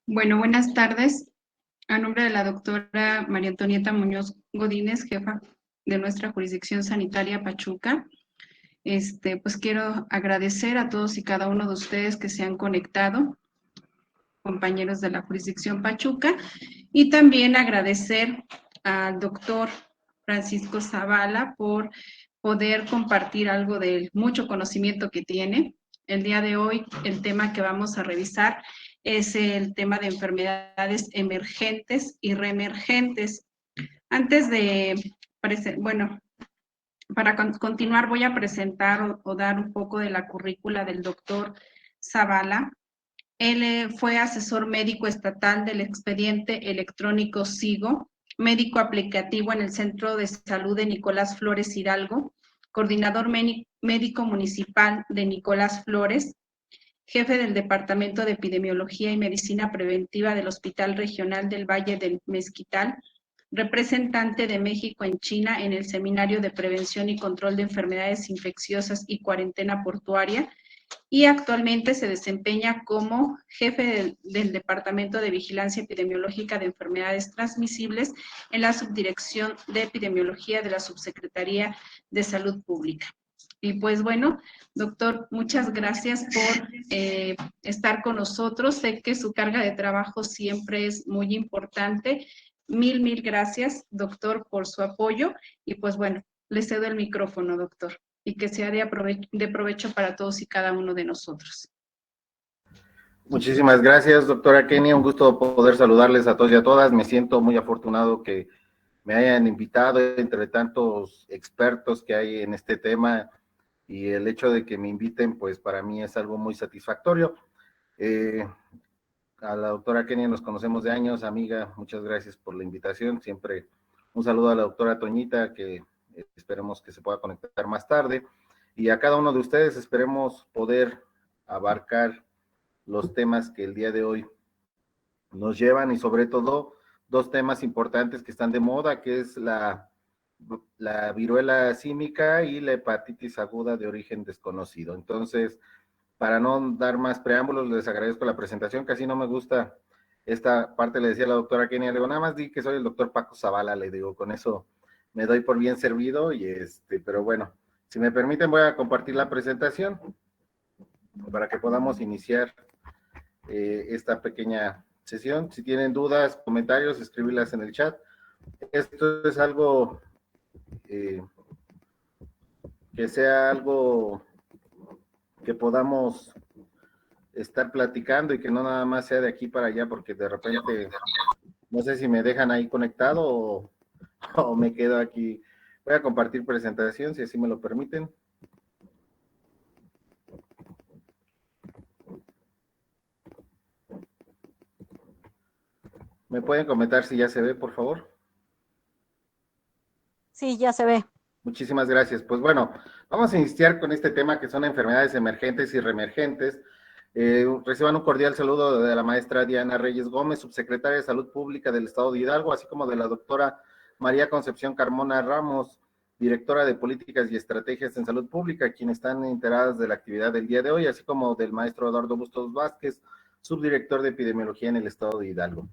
Bueno, buenas tardes. A nombre de la doctora María Antonieta Muñoz Godínez, jefa de nuestra jurisdicción sanitaria Pachuca, pues quiero agradecer a todos y cada uno de ustedes que se han conectado, compañeros de la jurisdicción Pachuca, y también agradecer al doctor Francisco Zavala por poder compartir algo del mucho conocimiento que tiene. El día de hoy, el tema que vamos a revisar es el tema de enfermedades emergentes y reemergentes. Antes de, bueno, para continuar voy a presentar o dar un poco de la currícula del doctor Zavala. Él fue asesor médico estatal del expediente electrónico SIGO, médico aplicativo en el Centro de Salud de Nicolás Flores Hidalgo, coordinador médico municipal de Nicolás Flores, jefe del Departamento de Epidemiología y Medicina Preventiva del Hospital Regional del Valle del Mezquital, representante de México en China en el Seminario de Prevención y Control de Enfermedades Infecciosas y Cuarentena Portuaria, y actualmente se desempeña como jefe del Departamento de Vigilancia Epidemiológica de Enfermedades Transmisibles en la Subdirección de Epidemiología de la Subsecretaría de Salud Pública. Y pues bueno, doctor, muchas gracias por estar con nosotros. Sé que su carga de trabajo siempre es muy importante. Mil gracias, doctor, por su apoyo. Y pues bueno, le cedo el micrófono, doctor, y que sea de provecho para todos y cada uno de nosotros. Muchísimas gracias, doctora Kenia. Un gusto poder saludarles a todos y a todas. Me siento muy afortunado que me hayan invitado entre tantos expertos que hay en este tema, y el hecho de que me inviten, pues para mí es algo muy satisfactorio. A la doctora Kenia nos conocemos de años, amiga, muchas gracias por la invitación. Siempre un saludo a la doctora Toñita, que esperemos que se pueda conectar más tarde, y a cada uno de ustedes esperemos poder abarcar los temas que el día de hoy nos llevan, y sobre todo dos temas importantes que están de moda, que es la viruela símica y la hepatitis aguda de origen desconocido. Entonces, para no dar más preámbulos, les agradezco la presentación. Casi no me gusta esta parte, le decía a la doctora Kenia, le digo, nada más di que soy el doctor Paco Zavala, le digo, con eso me doy por bien servido. Pero bueno, si me permiten voy a compartir la presentación para que podamos iniciar esta pequeña sesión. Si tienen dudas, comentarios, escribirlas en el chat. Esto es algo que sea algo que podamos estar platicando y que no nada más sea de aquí para allá, porque de repente no sé si me dejan ahí conectado o me quedo aquí. Voy a compartir presentación, si así me lo permiten. ¿Me pueden comentar si ya se ve, por favor? Sí, ya se ve. Muchísimas gracias. Pues bueno, vamos a iniciar con este tema que son enfermedades emergentes y reemergentes. Reciban un cordial saludo de la maestra Diana Reyes Gómez, subsecretaria de Salud Pública del Estado de Hidalgo, así como de la doctora María Concepción Carmona Ramos, directora de Políticas y Estrategias en Salud Pública, quienes están enteradas de la actividad del día de hoy, así como del maestro Eduardo Bustos Vázquez, subdirector de Epidemiología en el Estado de Hidalgo.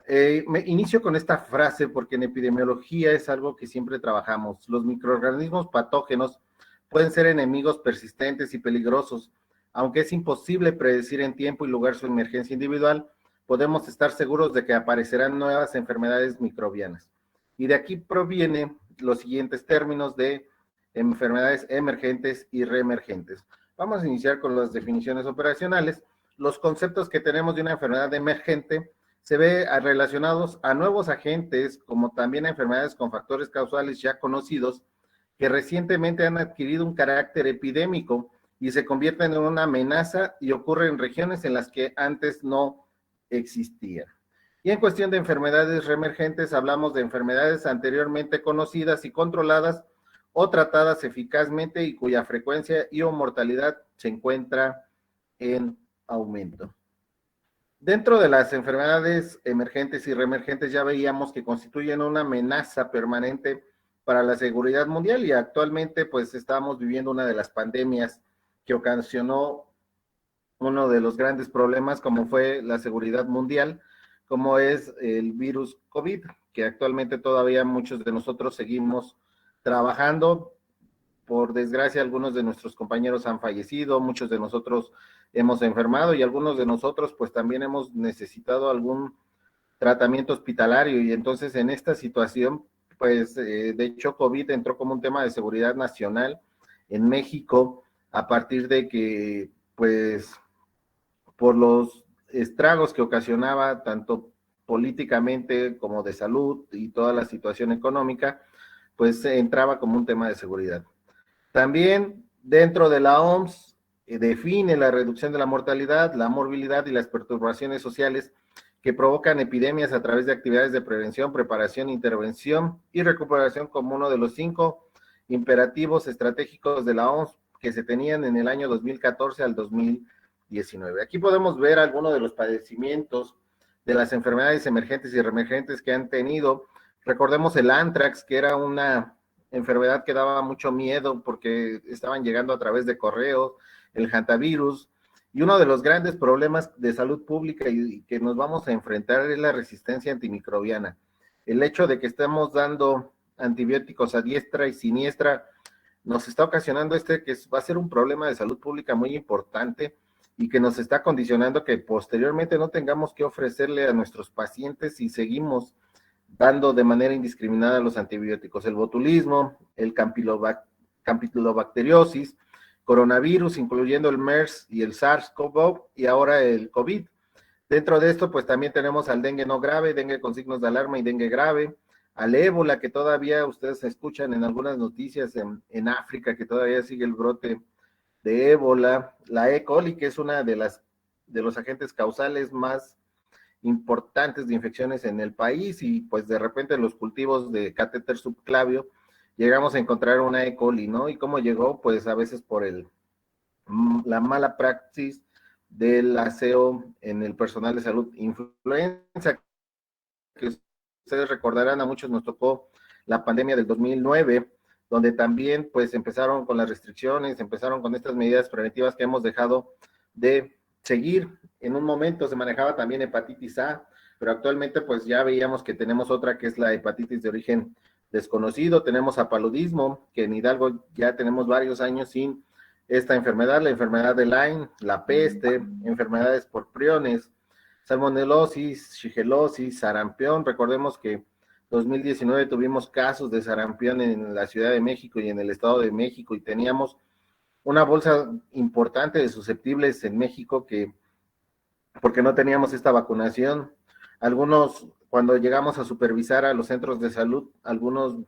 Me inicio con esta frase porque en epidemiología es algo que siempre trabajamos. Los microorganismos patógenos pueden ser enemigos persistentes y peligrosos. Aunque es imposible predecir en tiempo y lugar su emergencia individual, podemos estar seguros de que aparecerán nuevas enfermedades microbianas. Y de aquí provienen los siguientes términos de enfermedades emergentes y reemergentes. Vamos a iniciar con las definiciones operacionales. Los conceptos que tenemos de una enfermedad emergente se ve relacionados a nuevos agentes, como también a enfermedades con factores causales ya conocidos, que recientemente han adquirido un carácter epidémico y se convierten en una amenaza y ocurren en regiones en las que antes no existían. Y en cuestión de enfermedades reemergentes, hablamos de enfermedades anteriormente conocidas y controladas o tratadas eficazmente y cuya frecuencia y o mortalidad se encuentra en aumento. Dentro de las enfermedades emergentes y reemergentes ya veíamos que constituyen una amenaza permanente para la seguridad mundial, y actualmente pues estamos viviendo una de las pandemias que ocasionó uno de los grandes problemas como fue la seguridad mundial, como es el virus COVID, que actualmente todavía muchos de nosotros seguimos trabajando. Por desgracia, algunos de nuestros compañeros han fallecido, muchos de nosotros hemos enfermado y algunos de nosotros pues también hemos necesitado algún tratamiento hospitalario, y entonces en esta situación pues de hecho COVID entró como un tema de seguridad nacional en México a partir de que pues por los estragos que ocasionaba tanto políticamente como de salud y toda la situación económica, pues entraba como un tema de seguridad. También dentro de la OMS define la reducción de la mortalidad, la morbilidad y las perturbaciones sociales que provocan epidemias a través de actividades de prevención, preparación, intervención y recuperación como uno de los 5 imperativos estratégicos de la OMS que se tenían en el año 2014 al 2019. Aquí podemos ver algunos de los padecimientos de las enfermedades emergentes y reemergentes que han tenido. Recordemos el anthrax, que era una enfermedad que daba mucho miedo porque estaban llegando a través de correos, el hantavirus, y uno de los grandes problemas de salud pública y que nos vamos a enfrentar es la resistencia antimicrobiana. El hecho de que estemos dando antibióticos a diestra y siniestra nos está ocasionando que va a ser un problema de salud pública muy importante y que nos está condicionando que posteriormente no tengamos que ofrecerle a nuestros pacientes si seguimos dando de manera indiscriminada los antibióticos. El botulismo, el campylobacteriosis, coronavirus, incluyendo el MERS y el SARS-CoV y ahora el COVID. Dentro de esto, pues también tenemos al dengue no grave, dengue con signos de alarma y dengue grave, al ébola, que todavía ustedes escuchan en algunas noticias en África, que todavía sigue el brote de ébola, la E. coli, que es una de los agentes causales más importantes de infecciones en el país, y pues de repente en los cultivos de catéter subclavio llegamos a encontrar una E. coli, ¿no? ¿Y cómo llegó? Pues a veces por la mala praxis del aseo en el personal de salud. Influenza, que ustedes recordarán, a muchos nos tocó la pandemia del 2009, donde también pues empezaron con las restricciones, empezaron con estas medidas preventivas que hemos dejado de seguir. En un momento se manejaba también hepatitis A, pero actualmente pues ya veíamos que tenemos otra, que es la hepatitis de origen desconocido. Tenemos apaludismo, que en Hidalgo ya tenemos varios años sin esta enfermedad, la enfermedad de Lyme, la peste, enfermedades por priones, salmonelosis, shigelosis, sarampión. Recordemos que 2019 tuvimos casos de sarampión en la Ciudad de México y en el Estado de México, y teníamos una bolsa importante de susceptibles en México porque no teníamos esta vacunación. Algunos, cuando llegamos a supervisar a los centros de salud, algunos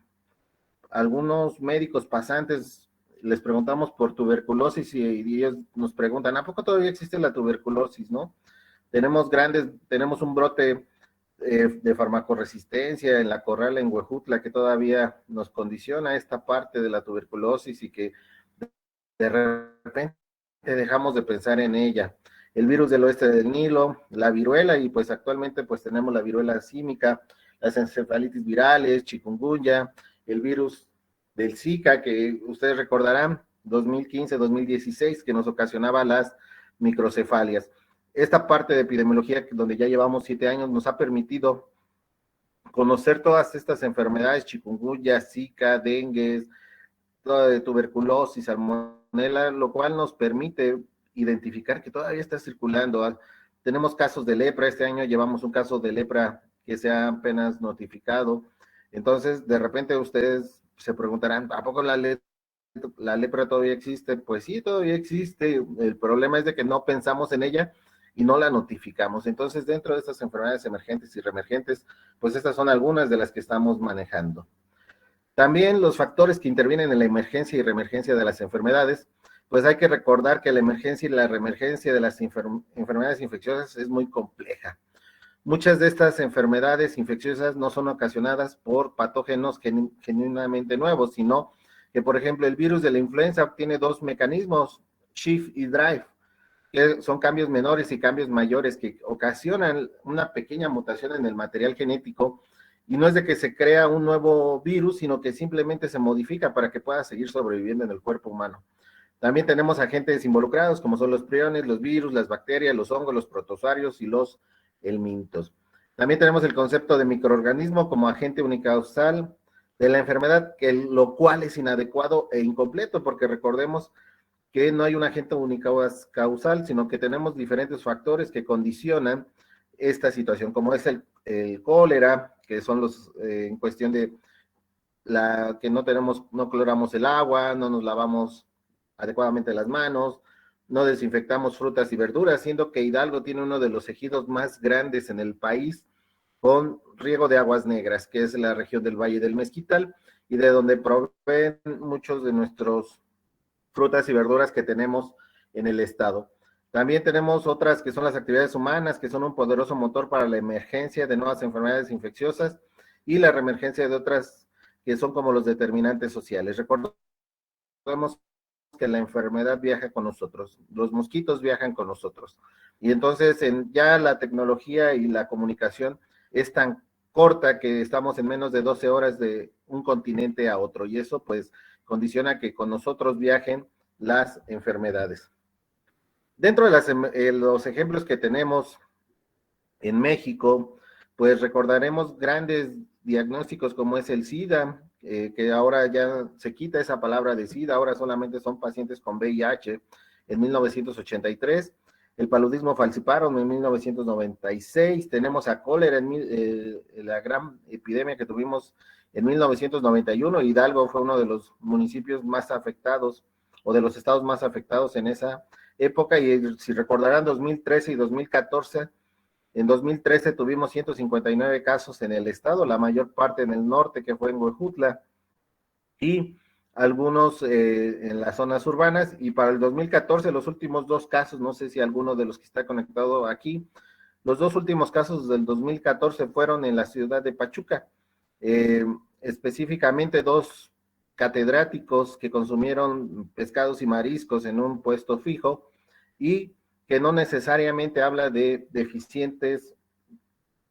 médicos pasantes les preguntamos por tuberculosis y ellos nos preguntan, ¿a poco todavía existe la tuberculosis, no? Tenemos un brote de farmacoresistencia en La Corral, en Huejutla, que todavía nos condiciona esta parte de la tuberculosis y que de repente dejamos de pensar en ella. El virus del oeste del Nilo, la viruela, y pues actualmente pues tenemos la viruela símica, las encefalitis virales, chikungunya, el virus del Zika, que ustedes recordarán, 2015-2016, que nos ocasionaba las microcefalias. Esta parte de epidemiología, donde ya llevamos 7 años, nos ha permitido conocer todas estas enfermedades, chikungunya, Zika, dengue, toda de tuberculosis, salmonela, lo cual nos permite identificar que todavía está circulando. Tenemos casos de lepra, este año llevamos un caso de lepra que se ha apenas notificado. Entonces, de repente ustedes se preguntarán, ¿a poco la lepra todavía existe? Pues sí, todavía existe. El problema es de que no pensamos en ella y no la notificamos. Entonces, dentro de estas enfermedades emergentes y reemergentes, pues estas son algunas de las que estamos manejando. También los factores que intervienen en la emergencia y reemergencia de las enfermedades, pues hay que recordar que la emergencia y la reemergencia de las enfermedades infecciosas es muy compleja. Muchas de estas enfermedades infecciosas no son ocasionadas por patógenos genuinamente nuevos, sino que, por ejemplo, el virus de la influenza tiene 2 mecanismos, shift y drive, que son cambios menores y cambios mayores que ocasionan una pequeña mutación en el material genético, y no es de que se crea un nuevo virus, sino que simplemente se modifica para que pueda seguir sobreviviendo en el cuerpo humano. También tenemos agentes involucrados, como son los priones, los virus, las bacterias, los hongos, los protozoarios y los helmintos. También tenemos el concepto de microorganismo como agente unicausal de la enfermedad, lo cual es inadecuado e incompleto, porque recordemos que no hay un agente unicausal, sino que tenemos diferentes factores que condicionan esta situación, como es el cólera, que son los en cuestión de que no cloramos el agua, no nos lavamos adecuadamente las manos, no desinfectamos frutas y verduras, siendo que Hidalgo tiene uno de los ejidos más grandes en el país con riego de aguas negras, que es la región del Valle del Mezquital, y de donde proveen muchos de nuestros frutas y verduras que tenemos en el estado. También tenemos otras que son las actividades humanas, que son un poderoso motor para la emergencia de nuevas enfermedades infecciosas y la reemergencia de otras que son como los determinantes sociales. Recordemos que la enfermedad viaja con nosotros, los mosquitos viajan con nosotros. Y entonces ya la tecnología y la comunicación es tan corta que estamos en menos de 12 horas de un continente a otro, y eso pues condiciona que con nosotros viajen las enfermedades. Dentro de los ejemplos que tenemos en México, pues recordaremos grandes diagnósticos como es el SIDA, que ahora ya se quita esa palabra de SIDA, ahora solamente son pacientes con VIH en 1983, el paludismo falciparum en 1996, tenemos a cólera la gran epidemia que tuvimos en 1991, Hidalgo fue uno de los municipios más afectados o de los estados más afectados en esa época, y si recordarán 2013 y 2014, en 2013 tuvimos 159 casos en el estado, la mayor parte en el norte, que fue en Huejutla, y algunos en las zonas urbanas. Y para el 2014, los últimos dos casos, no sé si alguno de los que está conectado aquí, los dos últimos casos del 2014 fueron en la ciudad de Pachuca, específicamente dos catedráticos que consumieron pescados y mariscos en un puesto fijo, y que no necesariamente habla de deficientes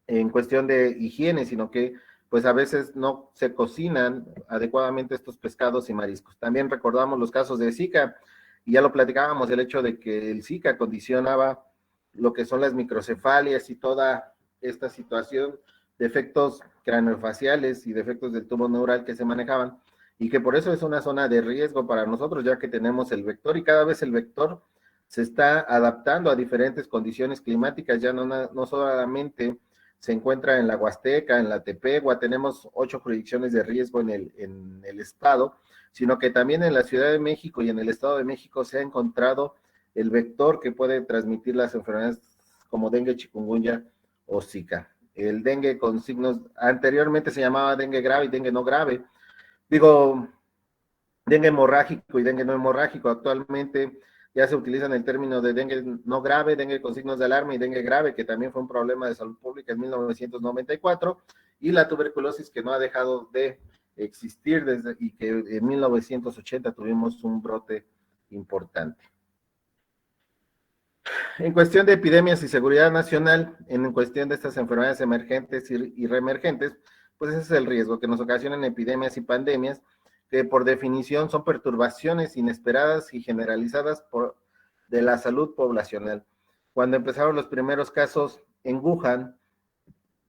en cuestión de higiene, sino que pues a veces no se cocinan adecuadamente estos pescados y mariscos. También recordamos los casos de Zika, y ya lo platicábamos, el hecho de que el Zika condicionaba lo que son las microcefalias y toda esta situación de efectos craneofaciales y de efectos del tubo neural que se manejaban, y que por eso es una zona de riesgo para nosotros, ya que tenemos el vector, y cada vez el vector se está adaptando a diferentes condiciones climáticas, ya no solamente se encuentra en la Huasteca, en la Tepegua, tenemos 8 jurisdicciones de riesgo en el estado, sino que también en la Ciudad de México y en el Estado de México se ha encontrado el vector que puede transmitir las enfermedades como dengue, chikungunya o Zika. El dengue con signos, anteriormente se llamaba dengue grave y dengue no grave, digo, dengue hemorrágico y dengue no hemorrágico. Actualmente ya se utilizan el término de dengue no grave, dengue con signos de alarma y dengue grave, que también fue un problema de salud pública en 1994, y la tuberculosis, que no ha dejado de existir desde, y que en 1980 tuvimos un brote importante. En cuestión de epidemias y seguridad nacional, en cuestión de estas enfermedades emergentes y reemergentes, pues ese es el riesgo, que nos ocasionan epidemias y pandemias, que por definición son perturbaciones inesperadas y generalizadas de la salud poblacional. Cuando empezaron los primeros casos en Wuhan,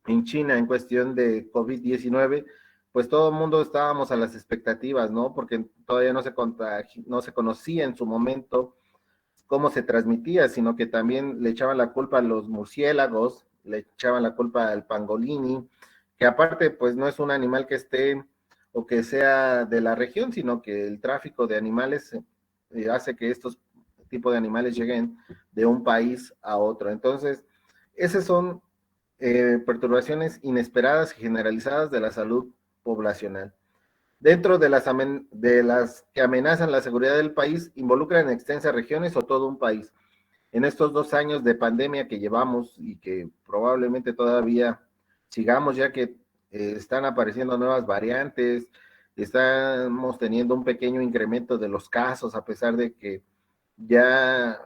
en China, en cuestión de COVID-19, pues todo el mundo estábamos a las expectativas, ¿no? Porque todavía no se conocía en su momento cómo se transmitía, sino que también le echaban la culpa a los murciélagos, le echaban la culpa al pangolini, que aparte pues no es un animal que esté o que sea de la región, sino que el tráfico de animales hace que estos tipos de animales lleguen de un país a otro. Entonces, esas son perturbaciones inesperadas y generalizadas de la salud poblacional. Dentro de las que amenazan la seguridad del país, involucran extensas regiones o todo un país. En estos 2 años de pandemia que llevamos y que probablemente todavía sigamos, ya que están apareciendo nuevas variantes, estamos teniendo un pequeño incremento de los casos, a pesar de que ya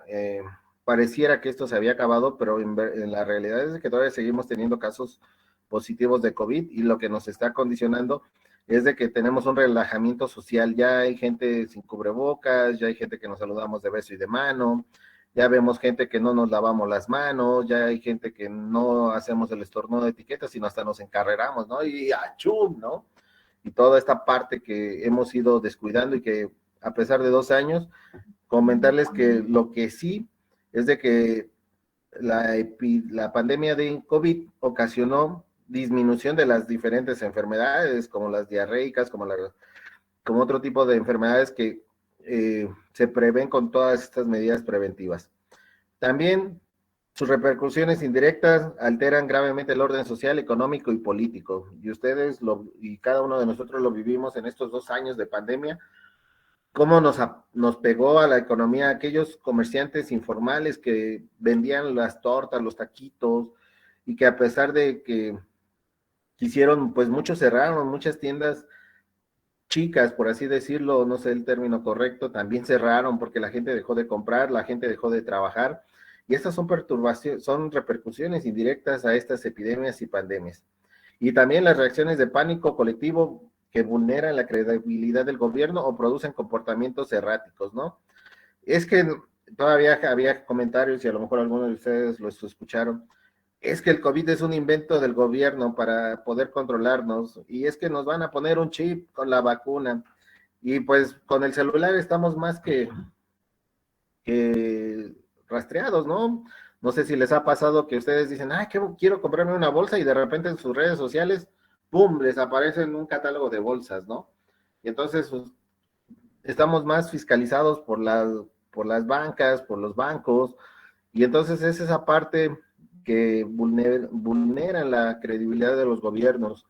pareciera que esto se había acabado, pero en la realidad es que todavía seguimos teniendo casos positivos de COVID, y lo que nos está condicionando es de que tenemos un relajamiento social, ya hay gente sin cubrebocas, ya hay gente que nos saludamos de beso y de mano, ya vemos gente que no nos lavamos las manos, ya hay gente que no hacemos el estornudo de etiquetas, sino hasta nos encarreramos, ¿no? Y achú, ¿no? Y toda esta parte que hemos ido descuidando y que a pesar de 2 años, comentarles que lo que sí es de que la pandemia de COVID ocasionó disminución de las diferentes enfermedades, como las diarreicas, como otro tipo de enfermedades que se prevén con todas estas medidas preventivas. También sus repercusiones indirectas alteran gravemente el orden social, económico y político. Y ustedes y cada uno de nosotros lo vivimos en estos 2 años de pandemia, cómo nos pegó a la economía aquellos comerciantes informales que vendían las tortas, los taquitos, y que a pesar de que quisieron, pues muchos cerraron, muchas tiendas chicas, por así decirlo, no sé el término correcto, también cerraron porque la gente dejó de comprar, la gente dejó de trabajar, y estas son perturbaciones, son repercusiones indirectas a estas epidemias y pandemias. Y también las reacciones de pánico colectivo que vulneran la credibilidad del gobierno o producen comportamientos erráticos, ¿no? Es que todavía había comentarios y a lo mejor algunos de ustedes los escucharon. Es que el COVID es un invento del gobierno para poder controlarnos y es que nos van a poner un chip con la vacuna y pues con el celular estamos más que rastreados, ¿no? No sé si les ha pasado que ustedes dicen, ay, quiero comprarme una bolsa y de repente en sus redes sociales, ¡pum!, les aparece un catálogo de bolsas, ¿no? Y entonces pues, estamos más fiscalizados por las bancas, por los bancos, y entonces es esa parte que vulnera la credibilidad de los gobiernos.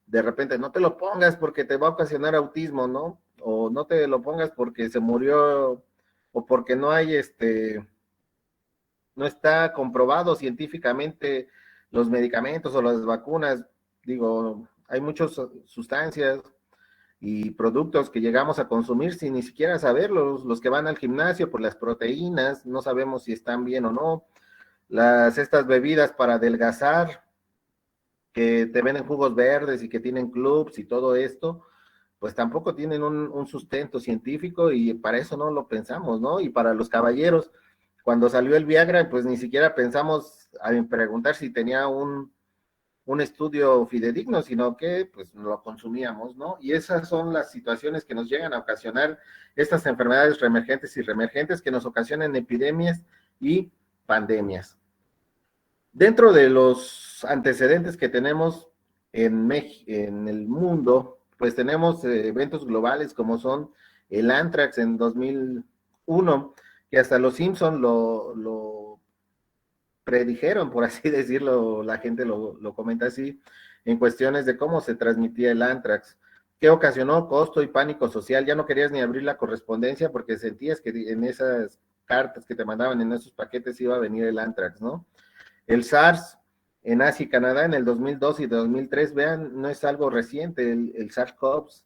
De repente, no te lo pongas porque te va a ocasionar autismo, ¿no? O no te lo pongas porque se murió, o porque no hay no está comprobado científicamente los medicamentos o las vacunas. Digo, hay muchas sustancias y productos que llegamos a consumir sin ni siquiera saberlos. Los que van al gimnasio por las proteínas, no sabemos si están bien o no. Estas bebidas para adelgazar, que te venden jugos verdes y que tienen clubs y todo esto, pues tampoco tienen un sustento científico y para eso no lo pensamos, ¿no? Y para los caballeros, cuando salió el Viagra, pues ni siquiera pensamos en preguntar si tenía un estudio fidedigno, sino que pues lo consumíamos, ¿no? Y esas son las situaciones que nos llegan a ocasionar estas enfermedades reemergentes y reemergentes que nos ocasionan epidemias y pandemias. Dentro de los antecedentes que tenemos en el mundo, pues tenemos eventos globales como son el Anthrax en 2001, que hasta los Simpson lo predijeron, por así decirlo, la gente lo comenta así, en cuestiones de cómo se transmitía el Anthrax, que ocasionó costo y pánico social. Ya no querías ni abrir la correspondencia porque sentías que en esas cartas que te mandaban en esos paquetes iba a venir el Anthrax, ¿no? El SARS en Asia y Canadá en el 2002 y 2003, vean, no es algo reciente, el SARS-CoV,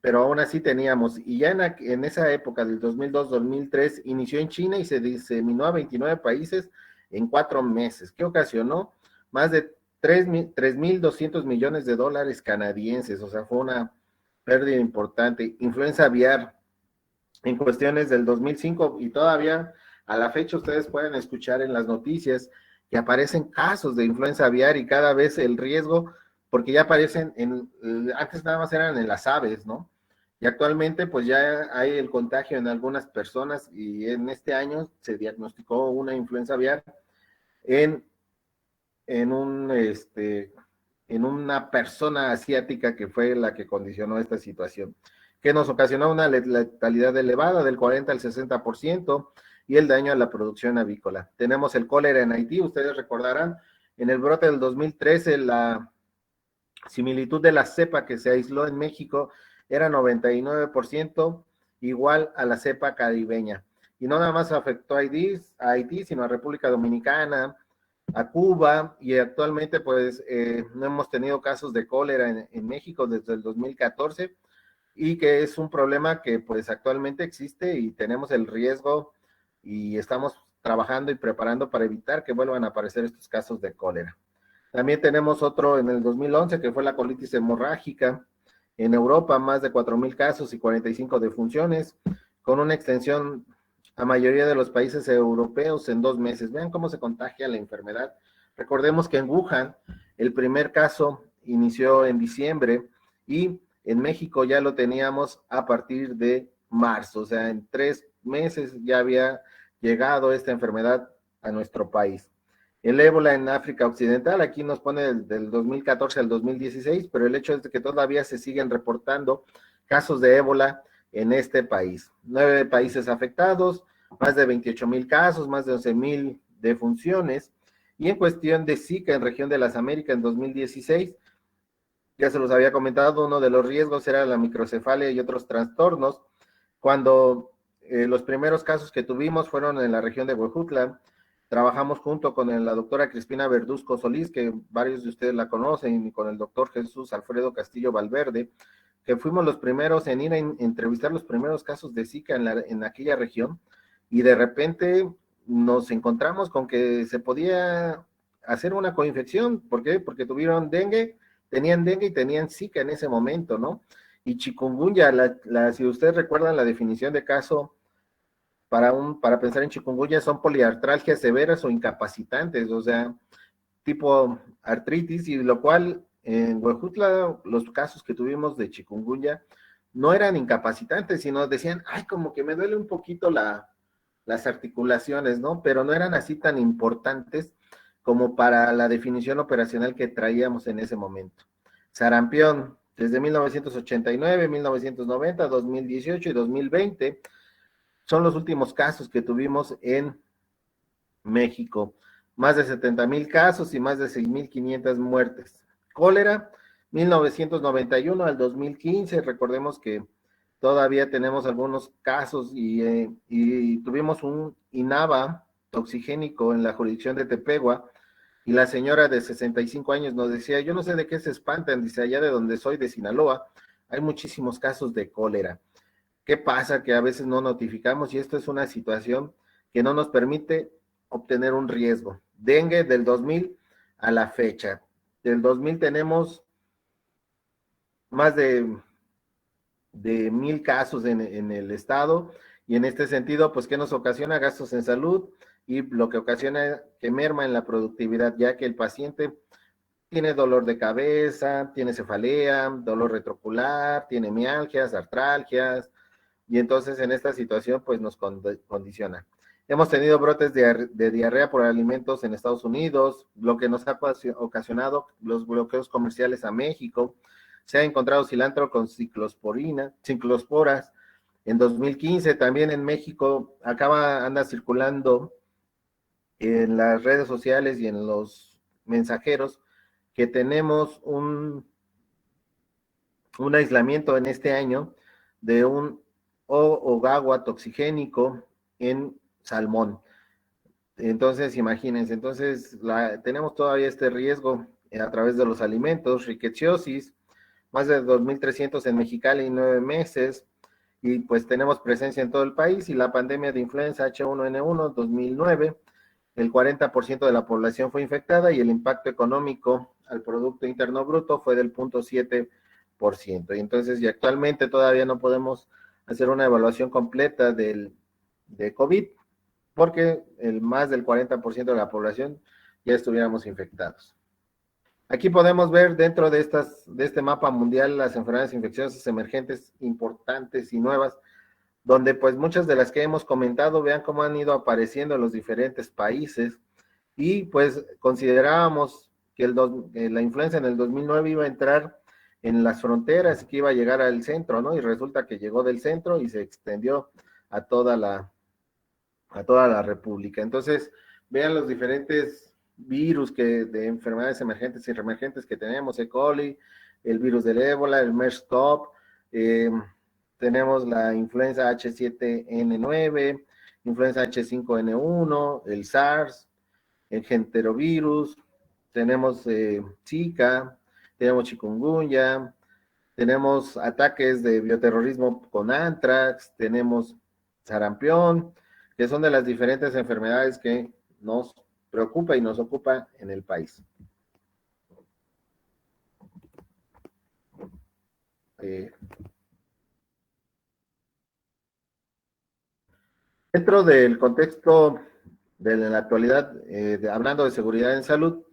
pero aún así teníamos, y ya en esa época del 2002-2003, inició en China y se diseminó a 29 países en 4 meses, que ocasionó más de 3.200 millones de dólares canadienses, o sea, fue una pérdida importante. Influenza aviar en cuestiones del 2005 y todavía a la fecha ustedes pueden escuchar en las noticias que aparecen casos de influenza aviar y cada vez el riesgo, porque ya aparecen antes nada más eran en las aves, ¿no? Y actualmente pues ya hay el contagio en algunas personas y en este año se diagnosticó una influenza aviar en, en un en una persona asiática que fue la que condicionó esta situación, que nos ocasionó una letalidad elevada del 40 al 60% y el daño a la producción avícola. Tenemos el cólera en Haití, ustedes recordarán, en el brote del 2013, la similitud de la cepa que se aisló en México era 99% igual a la cepa caribeña. Y no nada más afectó a Haití, sino a República Dominicana, a Cuba, y actualmente pues no hemos tenido casos de cólera en México desde el 2014, y que es un problema que pues actualmente existe y tenemos el riesgo y estamos trabajando y preparando para evitar que vuelvan a aparecer estos casos de cólera. También tenemos otro en el 2011 que fue la colitis hemorrágica, En Europa, más de 4,000 casos y 45 defunciones, con una extensión a mayoría de los países europeos en 2 meses. Vean cómo se contagia la enfermedad. Recordemos que en Wuhan el primer caso inició en diciembre y en México ya lo teníamos a partir de marzo, o sea, en 3 meses ya había llegado esta enfermedad a nuestro país. El ébola en África Occidental, aquí nos pone del 2014 al 2016, pero el hecho es que todavía se siguen reportando casos de ébola en este país. 9 países afectados, más de 28,000 casos, más de 11,000 defunciones. Y en cuestión de Zika en región de las Américas en 2016, ya se los había comentado, uno de los riesgos era la microcefalia y otros trastornos, cuando los primeros casos que tuvimos fueron en la región de Huejutla. Trabajamos junto con la doctora Crispina Verduzco Solís, que varios de ustedes la conocen, y con el doctor Jesús Alfredo Castillo Valverde, que fuimos los primeros en ir a entrevistar los primeros casos de Zika en aquella región, y de repente nos encontramos con que se podía hacer una coinfección. ¿Por qué? Porque tenían dengue y tenían Zika en ese momento, ¿no? Y chikungunya, si ustedes recuerdan la definición de caso, para pensar en chikungunya son poliartralgias severas o incapacitantes, o sea, tipo artritis, y lo cual en Huejutla los casos que tuvimos de chikungunya no eran incapacitantes, sino decían, ay, como que me duele un poquito las articulaciones, ¿no? Pero no eran así tan importantes como para la definición operacional que traíamos en ese momento. Sarampión, desde 1989, 1990, 2018 y 2020, son los últimos casos que tuvimos en México. Más de 70,000 casos y más de 6,500 muertes. Cólera, 1991 al 2015, recordemos que todavía tenemos algunos casos y tuvimos un INAVA toxigénico en la jurisdicción de Tepegua, y la señora de 65 años nos decía, yo no sé de qué se espantan, dice, allá de donde soy, de Sinaloa, hay muchísimos casos de cólera. ¿Qué pasa? Que a veces no notificamos, y esto es una situación que no nos permite obtener un riesgo. Dengue del 2000 a la fecha. Del 2000 tenemos más de 1,000 casos en el estado, y en este sentido, pues, ¿qué nos ocasiona? Gastos en salud, y lo que ocasiona que merma en la productividad, ya que el paciente tiene dolor de cabeza, tiene cefalea, dolor retrocular, tiene mialgias, artralgias, y entonces en esta situación pues nos condiciona. Hemos tenido brotes de diarrea por alimentos en Estados Unidos, lo que nos ha ocasionado los bloqueos comerciales a México. Se ha encontrado cilantro con ciclosporas. En 2015 también en México anda circulando en las redes sociales y en los mensajeros que tenemos un aislamiento en este año de un Ogawa toxigénico en salmón. Entonces, imagínense, tenemos todavía este riesgo a través de los alimentos, rickettsiosis, más de 2,300 en Mexicali en 9 meses, y pues tenemos presencia en todo el país, y la pandemia de influenza H1N1 2009, el 40% de la población fue infectada, y el impacto económico al Producto Interno Bruto fue del 0,7%. Y entonces, y actualmente todavía no podemos hacer una evaluación completa de COVID, porque más del 40% de la población ya estuviéramos infectados. Aquí podemos ver dentro de este mapa mundial las enfermedades infecciosas emergentes importantes y nuevas, donde pues muchas de las que hemos comentado, vean cómo han ido apareciendo en los diferentes países, y pues considerábamos que la influenza en el 2009 iba a entrar en las fronteras, que iba a llegar al centro, ¿no? Y resulta que llegó del centro y se extendió a toda la república. Entonces, vean los diferentes virus de enfermedades emergentes y reemergentes que tenemos: E. coli, el virus del ébola, el MERS-CoV, tenemos la influenza H7N9, influenza H5N1, el SARS, el enterovirus, tenemos Zika, tenemos chikungunya, tenemos ataques de bioterrorismo con anthrax, tenemos sarampión, que son de las diferentes enfermedades que nos preocupa y nos ocupa en el país. Dentro del contexto de la actualidad, hablando de seguridad en salud,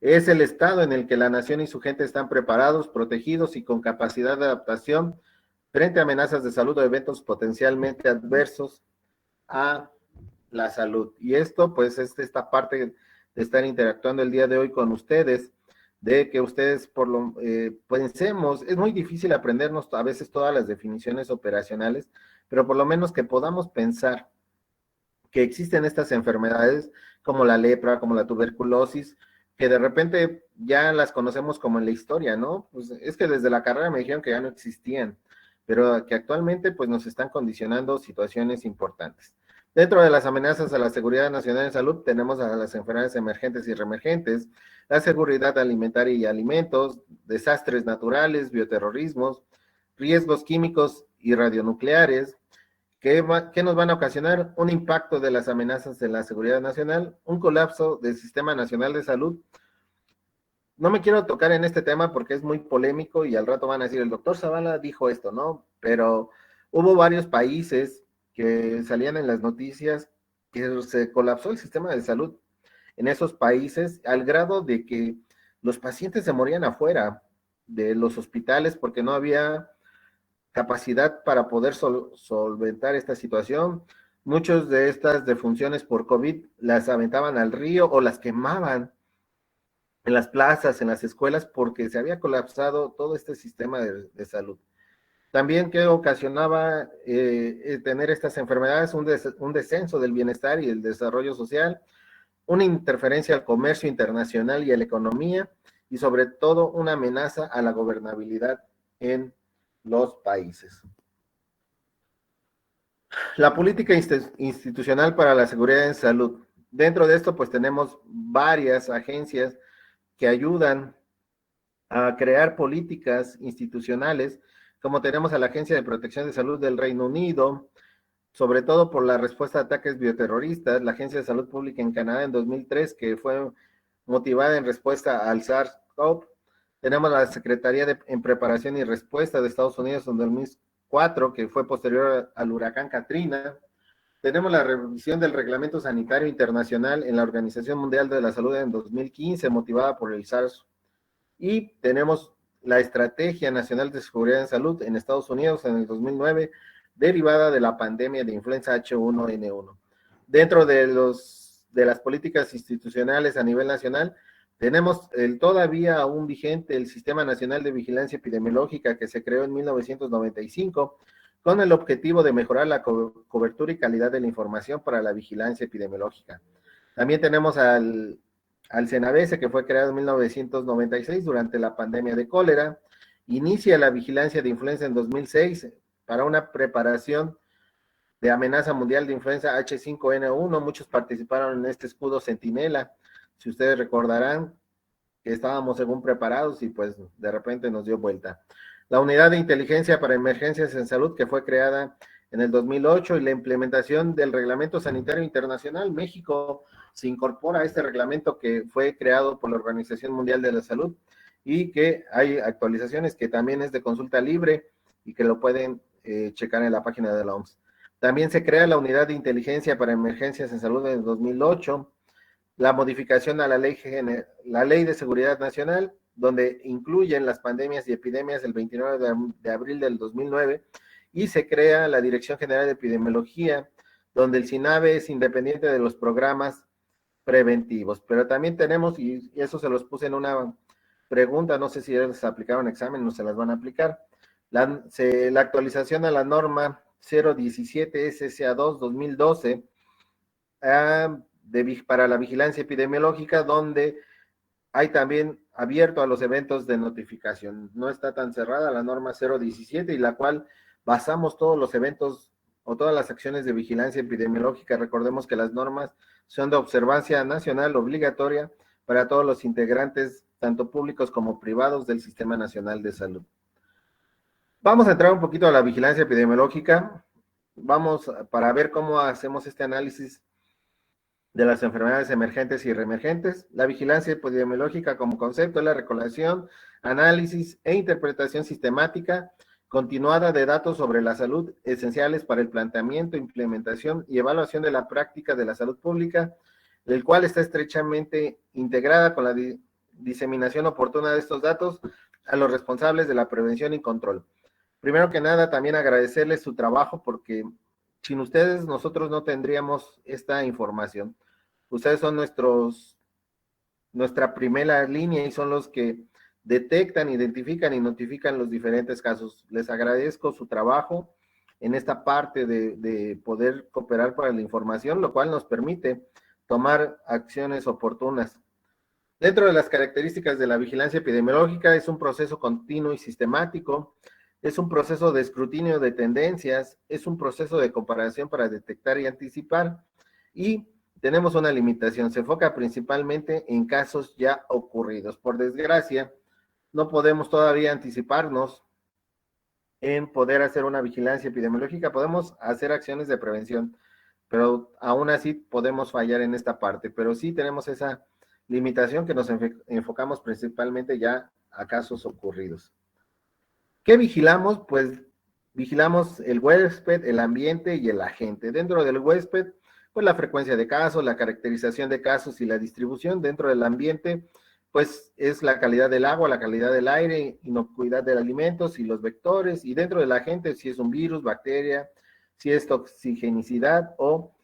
es el estado en el que la nación y su gente están preparados, protegidos y con capacidad de adaptación frente a amenazas de salud o eventos potencialmente adversos a la salud. Y esto, pues, es esta parte de estar interactuando el día de hoy con ustedes, de que ustedes pensemos, es muy difícil aprendernos a veces todas las definiciones operacionales, pero por lo menos que podamos pensar que existen estas enfermedades como la lepra, como la tuberculosis, que de repente ya las conocemos como en la historia, ¿no? Pues es que desde la carrera me dijeron que ya no existían, pero que actualmente pues nos están condicionando situaciones importantes. Dentro de las amenazas a la seguridad nacional de salud tenemos a las enfermedades emergentes y reemergentes, la seguridad alimentaria y alimentos, desastres naturales, bioterrorismos, riesgos químicos y radionucleares, que nos van a ocasionar un impacto de las amenazas de la seguridad nacional, un colapso del Sistema Nacional de Salud. No me quiero tocar en este tema porque es muy polémico y al rato van a decir, el doctor Zavala dijo esto, ¿no? Pero hubo varios países que salían en las noticias que se colapsó el sistema de salud en esos países al grado de que los pacientes se morían afuera de los hospitales porque no había capacidad para poder solventar esta situación. Muchos de estas defunciones por COVID las aventaban al río o las quemaban en las plazas, en las escuelas, porque se había colapsado todo este sistema de salud. También que ocasionaba tener estas enfermedades, un descenso del bienestar y el desarrollo social, una interferencia al comercio internacional y a la economía, y sobre todo una amenaza a la gobernabilidad en los países. La política institucional para la seguridad en salud. Dentro de esto, pues tenemos varias agencias que ayudan a crear políticas institucionales, como tenemos a la Agencia de Protección de Salud del Reino Unido, sobre todo por la respuesta a ataques bioterroristas, la Agencia de Salud Pública en Canadá en 2003, que fue motivada en respuesta al SARS-CoV. Tenemos la Secretaría en Preparación y Respuesta de Estados Unidos en 2004, que fue posterior al huracán Katrina. Tenemos la revisión del Reglamento Sanitario Internacional en la Organización Mundial de la Salud en 2015, motivada por el SARS. Y tenemos la Estrategia Nacional de Seguridad en Salud en Estados Unidos en el 2009, derivada de la pandemia de influenza H1N1. Dentro de las políticas institucionales a nivel nacional, tenemos todavía aún vigente el Sistema Nacional de Vigilancia Epidemiológica que se creó en 1995 con el objetivo de mejorar la cobertura y calidad de la información para la vigilancia epidemiológica. También tenemos al CENAVESE, que fue creado en 1996 durante la pandemia de cólera. Inicia la vigilancia de influenza en 2006 para una preparación de amenaza mundial de influenza H5N1. Muchos participaron en este escudo centinela. Si ustedes recordarán que estábamos según preparados y pues de repente nos dio vuelta. La Unidad de Inteligencia para Emergencias en Salud, que fue creada en el 2008, y la implementación del Reglamento Sanitario Internacional. México se incorpora a este reglamento que fue creado por la Organización Mundial de la Salud y que hay actualizaciones que también es de consulta libre y que lo pueden checar en la página de la OMS. También se crea la Unidad de Inteligencia para Emergencias en Salud en el 2008, la modificación a la ley de Seguridad Nacional, donde incluyen las pandemias y epidemias el 29 de abril del 2009, y se crea la Dirección General de Epidemiología, donde el CINAVE es independiente de los programas preventivos. Pero también tenemos, y eso se los puse en una pregunta, no sé si les aplicaron examen, no se las van a aplicar, la actualización a la norma 017 SSA2 2012 para la vigilancia epidemiológica, donde hay también abierto a los eventos de notificación. No está tan cerrada la norma 017, y la cual basamos todos los eventos o todas las acciones de vigilancia epidemiológica. Recordemos que las normas son de observancia nacional obligatoria para todos los integrantes, tanto públicos como privados, del Sistema Nacional de Salud. Vamos a entrar un poquito a la vigilancia epidemiológica. Vamos para ver cómo hacemos este análisis de las enfermedades emergentes y reemergentes. La vigilancia epidemiológica como concepto es la recolección, análisis e interpretación sistemática continuada de datos sobre la salud esenciales para el planteamiento, implementación y evaluación de la práctica de la salud pública, el cual está estrechamente integrada con la diseminación oportuna de estos datos a los responsables de la prevención y control. Primero que nada, también agradecerles su trabajo porque sin ustedes nosotros no tendríamos esta información. Ustedes son nuestra primera línea y son los que detectan, identifican y notifican los diferentes casos. Les agradezco su trabajo en esta parte de poder cooperar para la información, lo cual nos permite tomar acciones oportunas. Dentro de las características de la vigilancia epidemiológica, es un proceso continuo y sistemático, es un proceso de escrutinio de tendencias, es un proceso de comparación para detectar y anticipar, y tenemos una limitación, se enfoca principalmente en casos ya ocurridos. Por desgracia, no podemos todavía anticiparnos en poder hacer una vigilancia epidemiológica, podemos hacer acciones de prevención, pero aún así podemos fallar en esta parte, pero sí tenemos esa limitación que nos enfocamos principalmente ya a casos ocurridos. ¿Qué vigilamos? Pues vigilamos el huésped, el ambiente y el agente. Dentro del huésped, pues la frecuencia de casos, la caracterización de casos y la distribución. Dentro del ambiente, pues es la calidad del agua, la calidad del aire, inocuidad de alimentos y los vectores. Y dentro del agente, si es un virus, bacteria, si es toxigenicidad o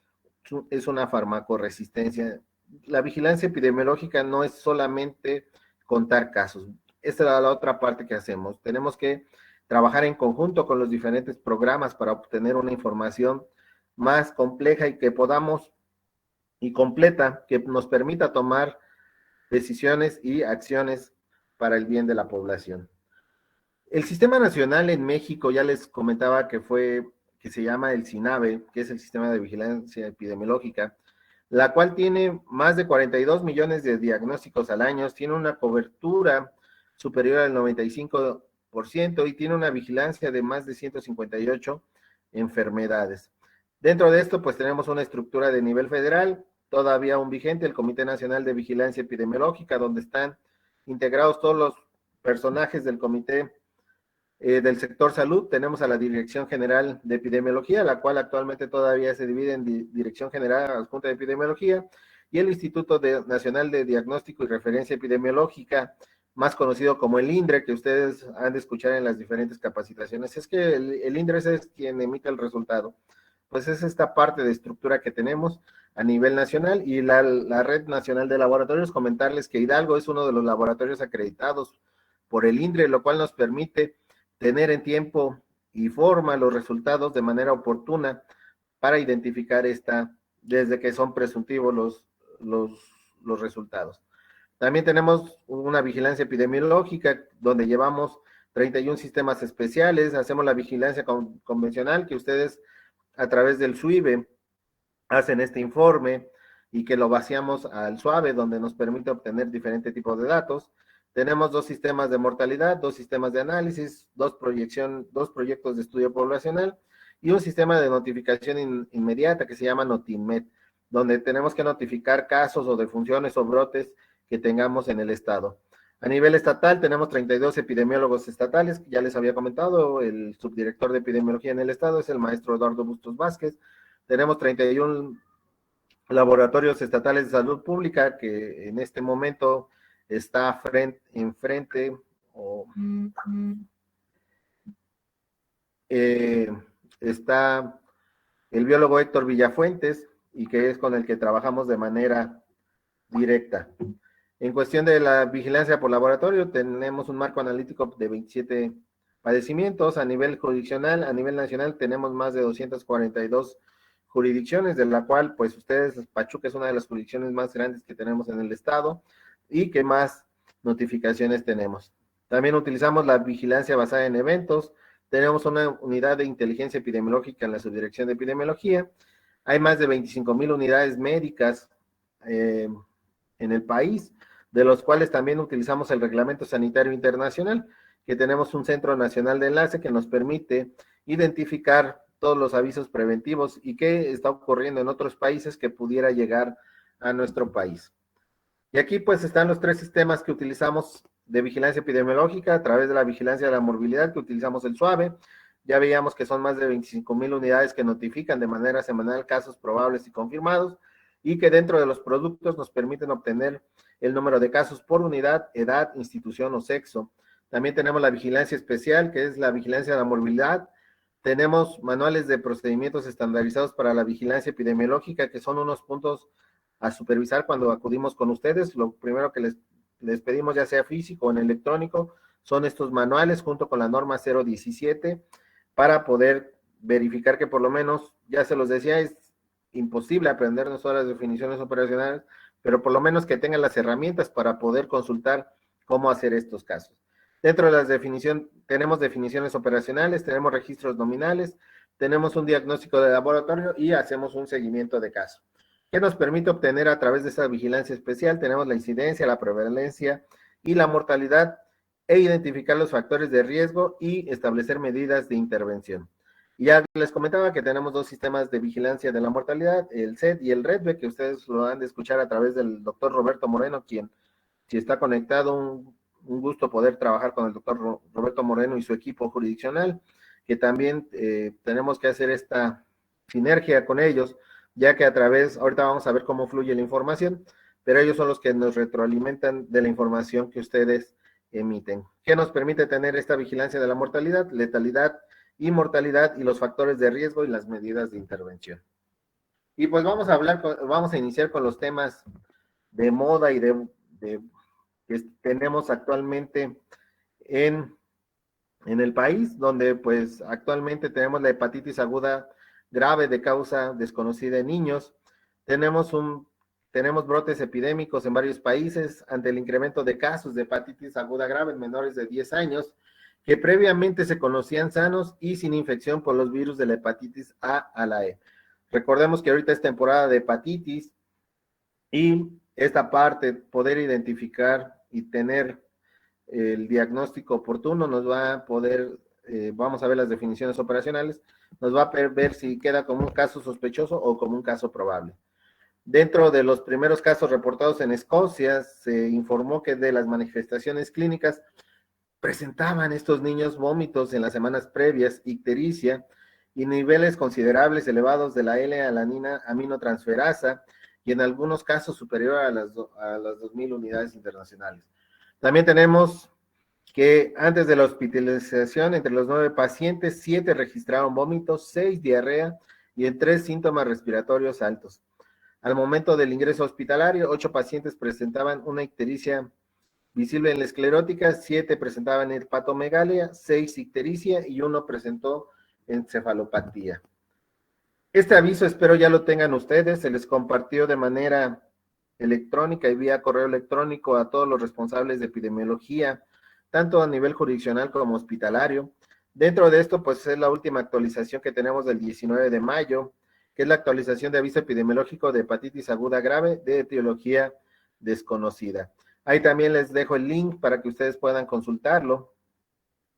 es una farmacoresistencia. La vigilancia epidemiológica no es solamente contar casos. Esta es la otra parte que hacemos. Tenemos que trabajar en conjunto con los diferentes programas para obtener una información más compleja y que podamos y completa, que nos permita tomar decisiones y acciones para el bien de la población. El sistema nacional en México, ya les comentaba que se llama el SINAVE, que es el Sistema de Vigilancia Epidemiológica, la cual tiene más de 42 millones de diagnósticos al año, tiene una cobertura superior al 95% y tiene una vigilancia de más de 158 enfermedades. Dentro de esto, pues tenemos una estructura de nivel federal, todavía aún vigente, el Comité Nacional de Vigilancia Epidemiológica, donde están integrados todos los personajes del comité del sector salud. Tenemos a la Dirección General de Epidemiología, la cual actualmente todavía se divide en Dirección General Adjunta de Epidemiología, y el Instituto Nacional de Diagnóstico y Referencia Epidemiológica, más conocido como el INDRE, que ustedes han de escuchar en las diferentes capacitaciones. Es que el INDRE es quien emite el resultado. Pues es esta parte de estructura que tenemos a nivel nacional, y la Red Nacional de Laboratorios. Comentarles que Hidalgo es uno de los laboratorios acreditados por el INDRE, lo cual nos permite tener en tiempo y forma los resultados de manera oportuna para identificar desde que son presuntivos los resultados. También tenemos una vigilancia epidemiológica donde llevamos 31 sistemas especiales, hacemos la vigilancia convencional, que ustedes a través del SUIBE hacen este informe y que lo vaciamos al SUAVE, donde nos permite obtener diferentes tipos de datos. Tenemos 2 sistemas de mortalidad, 2 sistemas de análisis, 2 proyectos de estudio poblacional y un sistema de notificación inmediata que se llama Notinmed, donde tenemos que notificar casos o defunciones o brotes que tengamos en el estado. A nivel estatal tenemos 32 epidemiólogos estatales, ya les había comentado, el subdirector de epidemiología en el estado es el maestro Eduardo Bustos Vázquez. Tenemos 31 laboratorios estatales de salud pública que en este está está el biólogo Héctor Villafuentes, y que es con el que trabajamos de manera directa. En cuestión de la vigilancia por laboratorio, tenemos un marco analítico de 27 padecimientos. A nivel jurisdiccional, a nivel nacional, tenemos más de 242 jurisdicciones, de la cual, pues ustedes, Pachuca es una de las jurisdicciones más grandes que tenemos en el estado y que más notificaciones tenemos. También utilizamos la vigilancia basada en eventos. Tenemos una unidad de inteligencia epidemiológica en la subdirección de epidemiología. Hay más de 25,000 unidades médicas en el país, de los cuales también utilizamos el Reglamento Sanitario Internacional, que tenemos un Centro Nacional de Enlace que nos permite identificar todos los avisos preventivos y qué está ocurriendo en otros países que pudiera llegar a nuestro país. Y aquí pues están los 3 sistemas que utilizamos de vigilancia epidemiológica a través de la vigilancia de la morbilidad, que utilizamos el SUAVE. Ya veíamos que son más de 25,000 unidades que notifican de manera semanal casos probables y confirmados, y que dentro de los productos nos permiten obtener el número de casos por unidad, edad, institución o sexo. También tenemos la vigilancia especial, que es la vigilancia de la morbilidad. Tenemos manuales de procedimientos estandarizados para la vigilancia epidemiológica, que son unos puntos a supervisar cuando acudimos con ustedes. Lo primero que les pedimos, ya sea físico o en electrónico, son estos manuales junto con la norma 017 para poder verificar que por lo menos, ya se los decía, es imposible aprendernos todas las definiciones operacionales, pero por lo menos que tengan las herramientas para poder consultar cómo hacer estos casos. Dentro de las definiciones, tenemos definiciones operacionales, tenemos registros nominales, tenemos un diagnóstico de laboratorio y hacemos un seguimiento de caso. ¿Qué nos permite obtener a través de esa vigilancia especial? Tenemos la incidencia, la prevalencia y la mortalidad, e identificar los factores de riesgo y establecer medidas de intervención. Y ya les comentaba que tenemos 2 sistemas de vigilancia de la mortalidad, el SED y el REDVE, que ustedes lo han de escuchar a través del doctor Roberto Moreno, quien, si está conectado, un gusto poder trabajar con el doctor Roberto Moreno y su equipo jurisdiccional, que también tenemos que hacer esta sinergia con ellos, ya que a través, ahorita vamos a ver cómo fluye la información, pero ellos son los que nos retroalimentan de la información que ustedes emiten. ¿Qué nos permite tener esta vigilancia de la mortalidad, letalidad y mortalidad y los factores de riesgo y las medidas de intervención? Y pues vamos a iniciar con los temas de moda y que tenemos actualmente en el país, donde pues actualmente tenemos la hepatitis aguda grave de causa desconocida en niños. Tenemos brotes epidémicos en varios países ante el incremento de casos de hepatitis aguda grave en menores de 10 años, que previamente se conocían sanos y sin infección por los virus de la hepatitis A la E. Recordemos que ahorita es temporada de hepatitis y esta parte, poder identificar y tener el diagnóstico oportuno, nos va a poder, vamos a ver las definiciones operacionales, nos va a ver si queda como un caso sospechoso o como un caso probable. Dentro de los primeros casos reportados en Escocia, se informó que de las manifestaciones clínicas presentaban estos niños vómitos en las semanas previas, ictericia y niveles considerables elevados de la L-alanina aminotransferasa, y en algunos casos superior a las 2,000 unidades internacionales. También tenemos que antes de la hospitalización, entre los 9 pacientes, 7 registraron vómitos, 6 diarrea y en 3 síntomas respiratorios altos. Al momento del ingreso hospitalario, 8 pacientes presentaban una ictericia visible en la esclerótica, 7 presentaban hepatomegalia, 6 ictericia y 1 presentó encefalopatía. Este aviso espero ya lo tengan ustedes, se les compartió de manera electrónica y vía correo electrónico a todos los responsables de epidemiología, tanto a nivel jurisdiccional como hospitalario. Dentro de esto, pues es la última actualización que tenemos del 19 de mayo, que es la actualización de aviso epidemiológico de hepatitis aguda grave de etiología desconocida. Ahí también les dejo el link para que ustedes puedan consultarlo,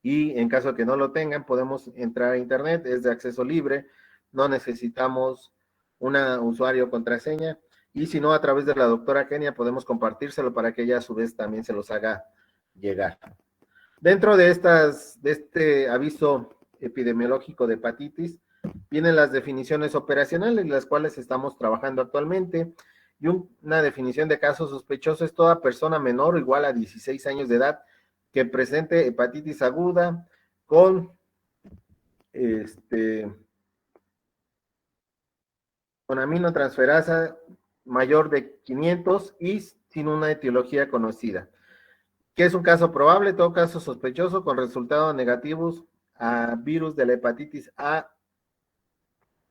y en caso de que no lo tengan, podemos entrar a internet, es de acceso libre, no necesitamos un usuario o contraseña, y si no, a través de la doctora Kenia podemos compartírselo para que ella a su vez también se los haga llegar. Dentro de este aviso epidemiológico de hepatitis, vienen las definiciones operacionales, las cuales estamos trabajando actualmente, y una definición de caso sospechoso es toda persona menor o igual a 16 años de edad que presente hepatitis aguda con aminotransferasa mayor de 500 y sin una etiología conocida. ¿Qué es un caso probable? Todo caso sospechoso con resultados negativos a virus de la hepatitis A,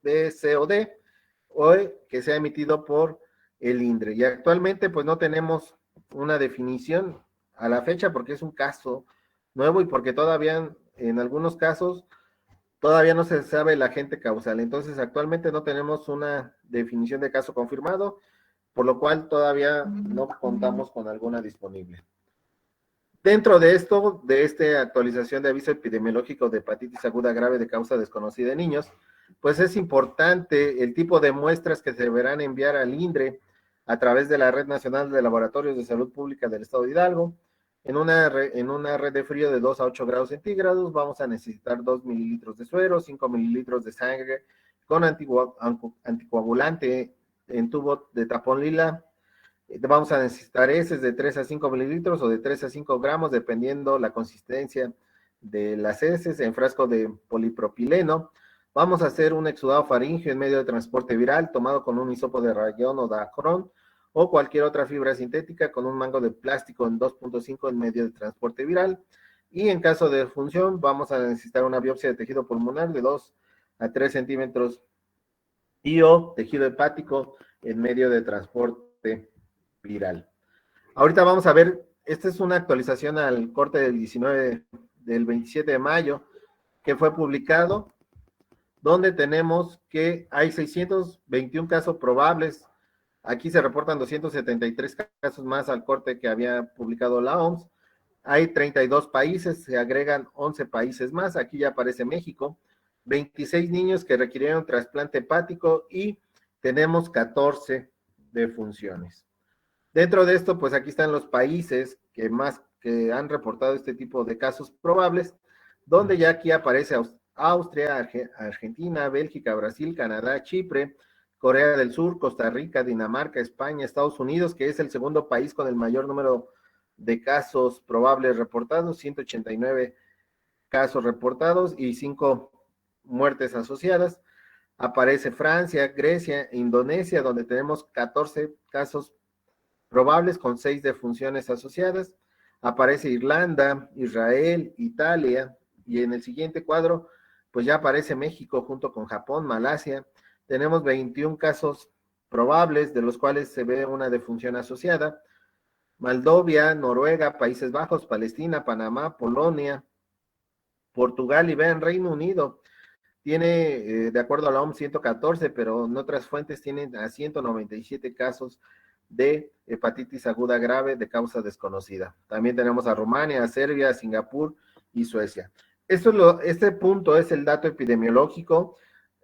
B, C o D, o que sea emitido por el INDRE. Y actualmente pues no tenemos una definición a la fecha porque es un caso nuevo y porque todavía en algunos casos todavía no se sabe el agente causal. Entonces actualmente no tenemos una definición de caso confirmado, por lo cual todavía no contamos con alguna disponible. Dentro de esto, de esta actualización de aviso epidemiológico de hepatitis aguda grave de causa desconocida en niños, pues es importante el tipo de muestras que se deberán enviar al INDRE a través de la Red Nacional de Laboratorios de Salud Pública del Estado de Hidalgo. En una red de frío de 2 a 8 grados centígrados vamos a necesitar 2 mililitros de suero, 5 mililitros de sangre con anticoagulante en tubo de tapón lila. Vamos a necesitar heces de 3 a 5 mililitros o de 3 a 5 gramos, dependiendo la consistencia de las heces, en frasco de polipropileno. Vamos a hacer un exudado faríngeo en medio de transporte viral, tomado con un hisopo de rayón o dacrón, o cualquier otra fibra sintética con un mango de plástico en 2.5 en medio de transporte viral. Y en caso de función, vamos a necesitar una biopsia de tejido pulmonar de 2 a 3 centímetros y o tejido hepático en medio de transporte viral. Ahorita vamos a ver, esta es una actualización al corte del 27 de mayo, que fue publicado, donde tenemos que hay 621 casos probables. Aquí se reportan 273 casos más al corte que había publicado la OMS. Hay 32 países, se agregan 11 países más. Aquí ya aparece México. 26 niños que requirieron trasplante hepático y tenemos 14 defunciones. Dentro de esto, pues aquí están los países que han reportado este tipo de casos probables, donde ya aquí aparece Austria, Argentina, Bélgica, Brasil, Canadá, Chipre, Corea del Sur, Costa Rica, Dinamarca, España, Estados Unidos, que es el segundo país con el mayor número de casos probables reportados, 189 casos reportados y 5 muertes asociadas. Aparece Francia, Grecia, Indonesia, donde tenemos 14 casos probables con 6 defunciones asociadas. Aparece Irlanda, Israel, Italia, y en el siguiente cuadro, pues ya aparece México junto con Japón, Malasia. Tenemos 21 casos probables, de los cuales se ve una defunción asociada. Moldovia, Noruega, Países Bajos, Palestina, Panamá, Polonia, Portugal y vean, Reino Unido tiene, de acuerdo a la OMS, 114, pero en otras fuentes tienen a 197 casos de hepatitis aguda grave de causa desconocida. También tenemos a Rumania, a Serbia, a Singapur y Suecia. Este punto es el dato epidemiológico.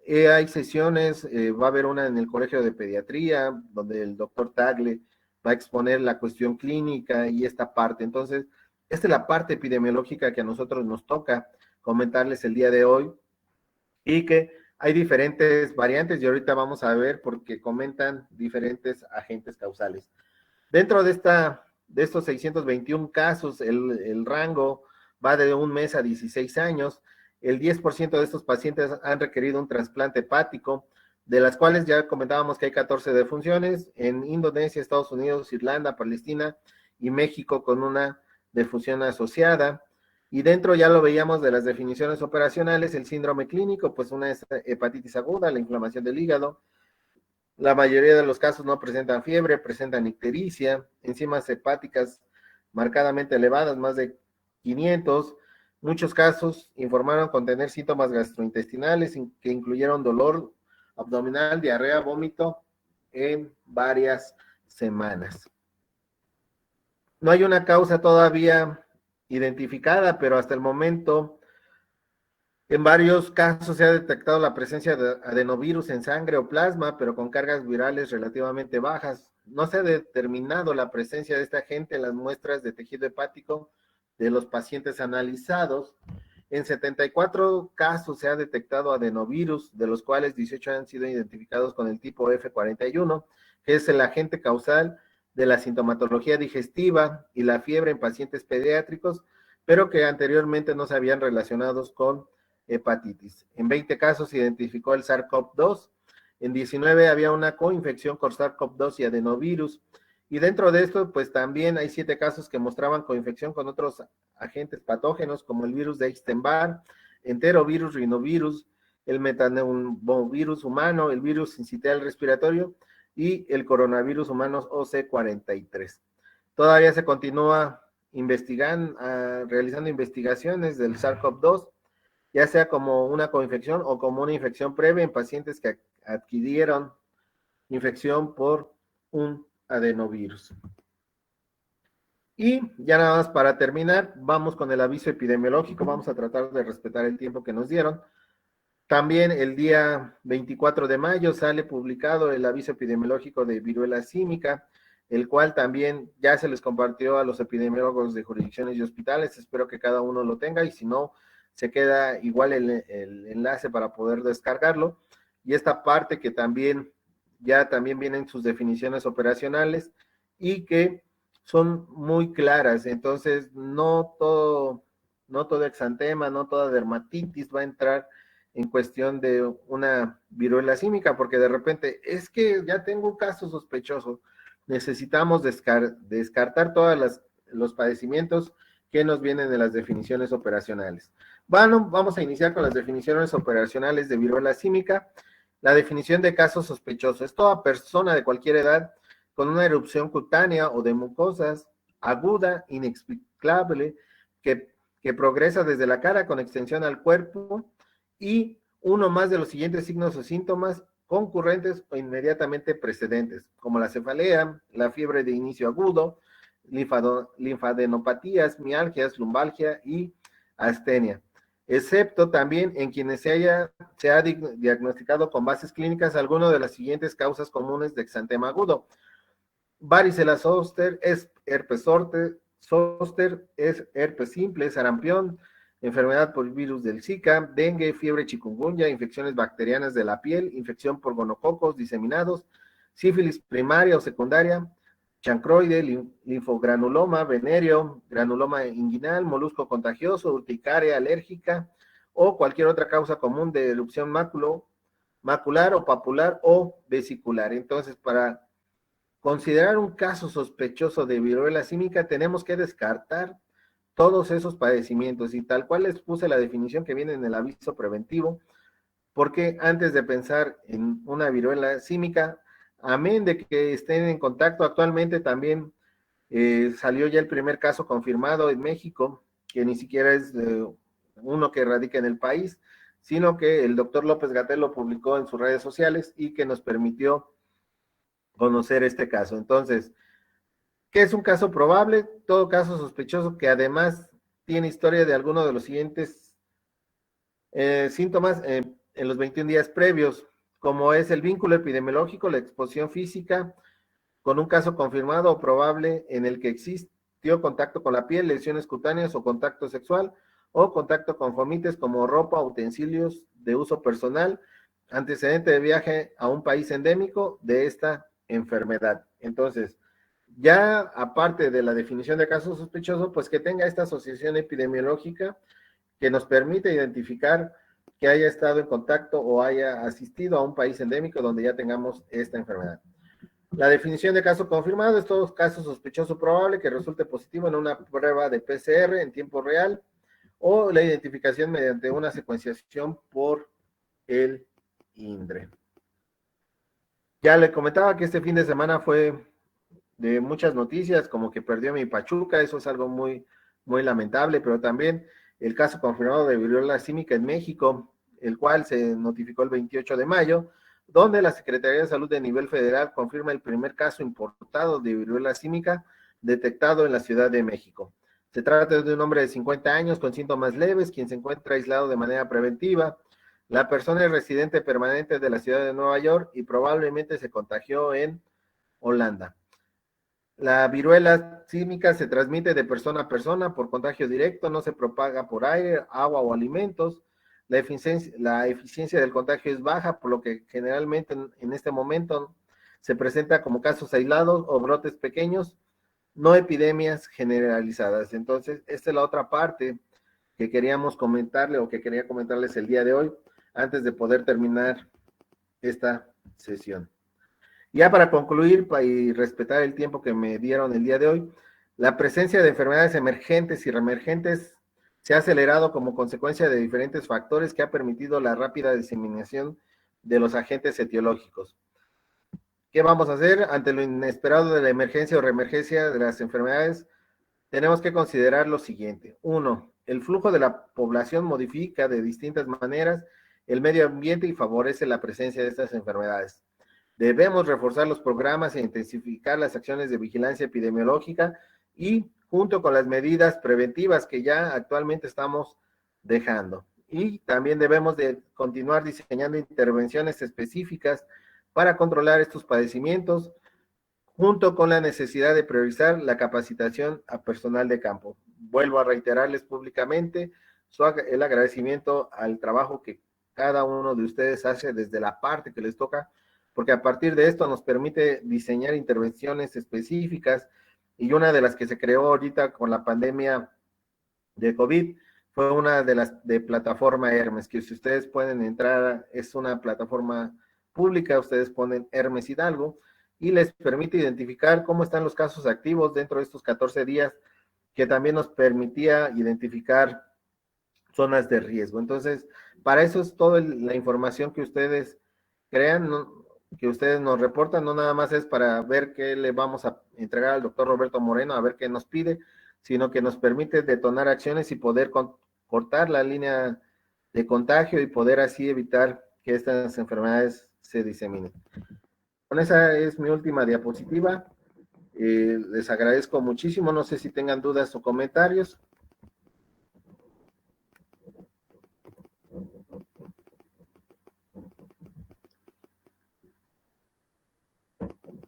Hay sesiones, va a haber una en el Colegio de Pediatría, donde el doctor Tagle va a exponer la cuestión clínica y esta parte. Entonces, esta es la parte epidemiológica que a nosotros nos toca comentarles el día de hoy, y que hay diferentes variantes y ahorita vamos a ver porque comentan diferentes agentes causales. Dentro de estos 621 casos, el rango va de 1 mes a 16 años. El 10% de estos pacientes han requerido un trasplante hepático, de las cuales ya comentábamos que hay 14 defunciones en Indonesia, Estados Unidos, Irlanda, Palestina y México con una defunción asociada. Y dentro ya lo veíamos de las definiciones operacionales, el síndrome clínico, pues una es hepatitis aguda, la inflamación del hígado. La mayoría de los casos no presentan fiebre, presentan ictericia, enzimas hepáticas marcadamente elevadas, más de 500. Muchos casos informaron contener síntomas gastrointestinales que incluyeron dolor abdominal, diarrea, vómito en varias semanas. No hay una causa todavía identificada, pero hasta el momento en varios casos se ha detectado la presencia de adenovirus en sangre o plasma, pero con cargas virales relativamente bajas. No se ha determinado la presencia de este agente en las muestras de tejido hepático de los pacientes analizados. En 74 casos se ha detectado adenovirus, de los cuales 18 han sido identificados con el tipo F41, que es el agente causal de la sintomatología digestiva y la fiebre en pacientes pediátricos, pero que anteriormente no se habían relacionados con hepatitis. En 20 casos se identificó el SARS-CoV-2, en 19 había una coinfección con SARS-CoV-2 y adenovirus, y dentro de esto, pues también hay 7 casos que mostraban coinfección con otros agentes patógenos, como el virus de Epstein-Barr, enterovirus, rinovirus, el metaneumovirus humano, el virus sincitial respiratorio y el coronavirus humano OC43. Todavía se continúa realizando investigaciones del SARS-CoV-2, ya sea como una coinfección o como una infección previa en pacientes que adquirieron infección por un adenovirus. Y ya nada más para terminar, vamos con el aviso epidemiológico. Vamos a tratar de respetar el tiempo que nos dieron. También el día 24 de mayo sale publicado el aviso epidemiológico de viruela símica, el cual también ya se les compartió a los epidemiólogos de jurisdicciones y hospitales. Espero que cada uno lo tenga y si no, se queda igual el enlace para poder descargarlo. Y esta parte que también ya también vienen sus definiciones operacionales y que son muy claras. Entonces, no todo exantema, no toda dermatitis va a entrar en cuestión de una viruela símica, porque de repente es que ya tengo un caso sospechoso, necesitamos descartar todos los padecimientos que nos vienen de las definiciones operacionales. Bueno, vamos a iniciar con las definiciones operacionales de viruela símica. La definición de caso sospechoso es toda persona de cualquier edad con una erupción cutánea o de mucosas aguda, inexplicable, que progresa desde la cara con extensión al cuerpo y uno más de los siguientes signos o síntomas concurrentes o inmediatamente precedentes, como la cefalea, la fiebre de inicio agudo, linfadenopatías, mialgias, lumbalgia y astenia, excepto también en quienes se ha diagnosticado con bases clínicas alguna de las siguientes causas comunes de exantema agudo: varicela zoster, herpes zoster, es herpes simple, sarampión, enfermedad por virus del Zika, dengue, fiebre chikungunya, infecciones bacterianas de la piel, infección por gonococos diseminados, sífilis primaria o secundaria, chancroide, linfogranuloma, venéreo, granuloma inguinal, molusco contagioso, urticaria alérgica o cualquier otra causa común de erupción macular o papular o vesicular. Entonces, para considerar un caso sospechoso de viruela símica, tenemos que descartar todos esos padecimientos y tal cual les puse la definición que viene en el aviso preventivo, porque antes de pensar en una viruela símica, amén de que estén en contacto, actualmente también salió ya el primer caso confirmado en México, que ni siquiera es uno que radica en el país, sino que el doctor López-Gatell lo publicó en sus redes sociales y que nos permitió conocer este caso. Entonces, ¿qué es un caso probable? Todo caso sospechoso que además tiene historia de alguno de los siguientes síntomas en los 21 días previos, como es el vínculo epidemiológico, la exposición física, con un caso confirmado o probable en el que existió contacto con la piel, lesiones cutáneas o contacto sexual, o contacto con fomites como ropa, utensilios de uso personal, antecedente de viaje a un país endémico de esta enfermedad. Entonces, ya aparte de la definición de caso sospechoso, pues que tenga esta asociación epidemiológica que nos permite identificar que haya estado en contacto o haya asistido a un país endémico donde ya tengamos esta enfermedad. La definición de caso confirmado es todo caso sospechoso probable que resulte positivo en una prueba de PCR en tiempo real o la identificación mediante una secuenciación por el INDRE. Ya le comentaba que este fin de semana fue de muchas noticias, como que perdió mi Pachuca, eso es algo muy, muy lamentable, pero también el caso confirmado de viruela símica en México, el cual se notificó el 28 de mayo, donde la Secretaría de Salud de nivel federal confirma el primer caso importado de viruela símica detectado en la Ciudad de México. Se trata de un hombre de 50 años con síntomas leves, quien se encuentra aislado de manera preventiva. La persona es residente permanente de la ciudad de Nueva York y probablemente se contagió en Holanda. La viruela símica se transmite de persona a persona por contagio directo, no se propaga por aire, agua o alimentos. La eficiencia del contagio es baja, por lo que generalmente en este momento se presenta como casos aislados o brotes pequeños, no epidemias generalizadas. Entonces, esta es la otra parte que queríamos comentarle o que quería comentarles el día de hoy, antes de poder terminar esta sesión. Ya para concluir y respetar el tiempo que me dieron el día de hoy, la presencia de enfermedades emergentes y reemergentes se ha acelerado como consecuencia de diferentes factores que ha permitido la rápida diseminación de los agentes etiológicos. ¿Qué vamos a hacer ante lo inesperado de la emergencia o reemergencia de las enfermedades? Tenemos que considerar lo siguiente. 1. El flujo de la población modifica de distintas maneras el medio ambiente y favorece la presencia de estas enfermedades. Debemos reforzar los programas e intensificar las acciones de vigilancia epidemiológica y junto con las medidas preventivas que ya actualmente estamos dejando. y también debemos de continuar diseñando intervenciones específicas para controlar estos padecimientos, junto con la necesidad de priorizar la capacitación a personal de campo. Vuelvo a reiterarles públicamente el agradecimiento al trabajo que cada uno de ustedes hace desde la parte que les toca, porque a partir de esto nos permite diseñar intervenciones específicas, y una de las que se creó ahorita con la pandemia de COVID fue una de las de plataforma Hermes, que si ustedes pueden entrar, es una plataforma pública, ustedes ponen Hermes Hidalgo, y les permite identificar cómo están los casos activos dentro de estos 14 días, que también nos permitía identificar zonas de riesgo. Entonces, para eso es toda la información que ustedes crean, ¿no? Que ustedes nos reportan, no nada más es para ver qué le vamos a entregar al doctor Roberto Moreno, a ver qué nos pide, sino que nos permite detonar acciones y poder cortar la línea de contagio y poder así evitar que estas enfermedades se diseminen. Con esa es mi última diapositiva. Les agradezco muchísimo, no sé si tengan dudas o comentarios.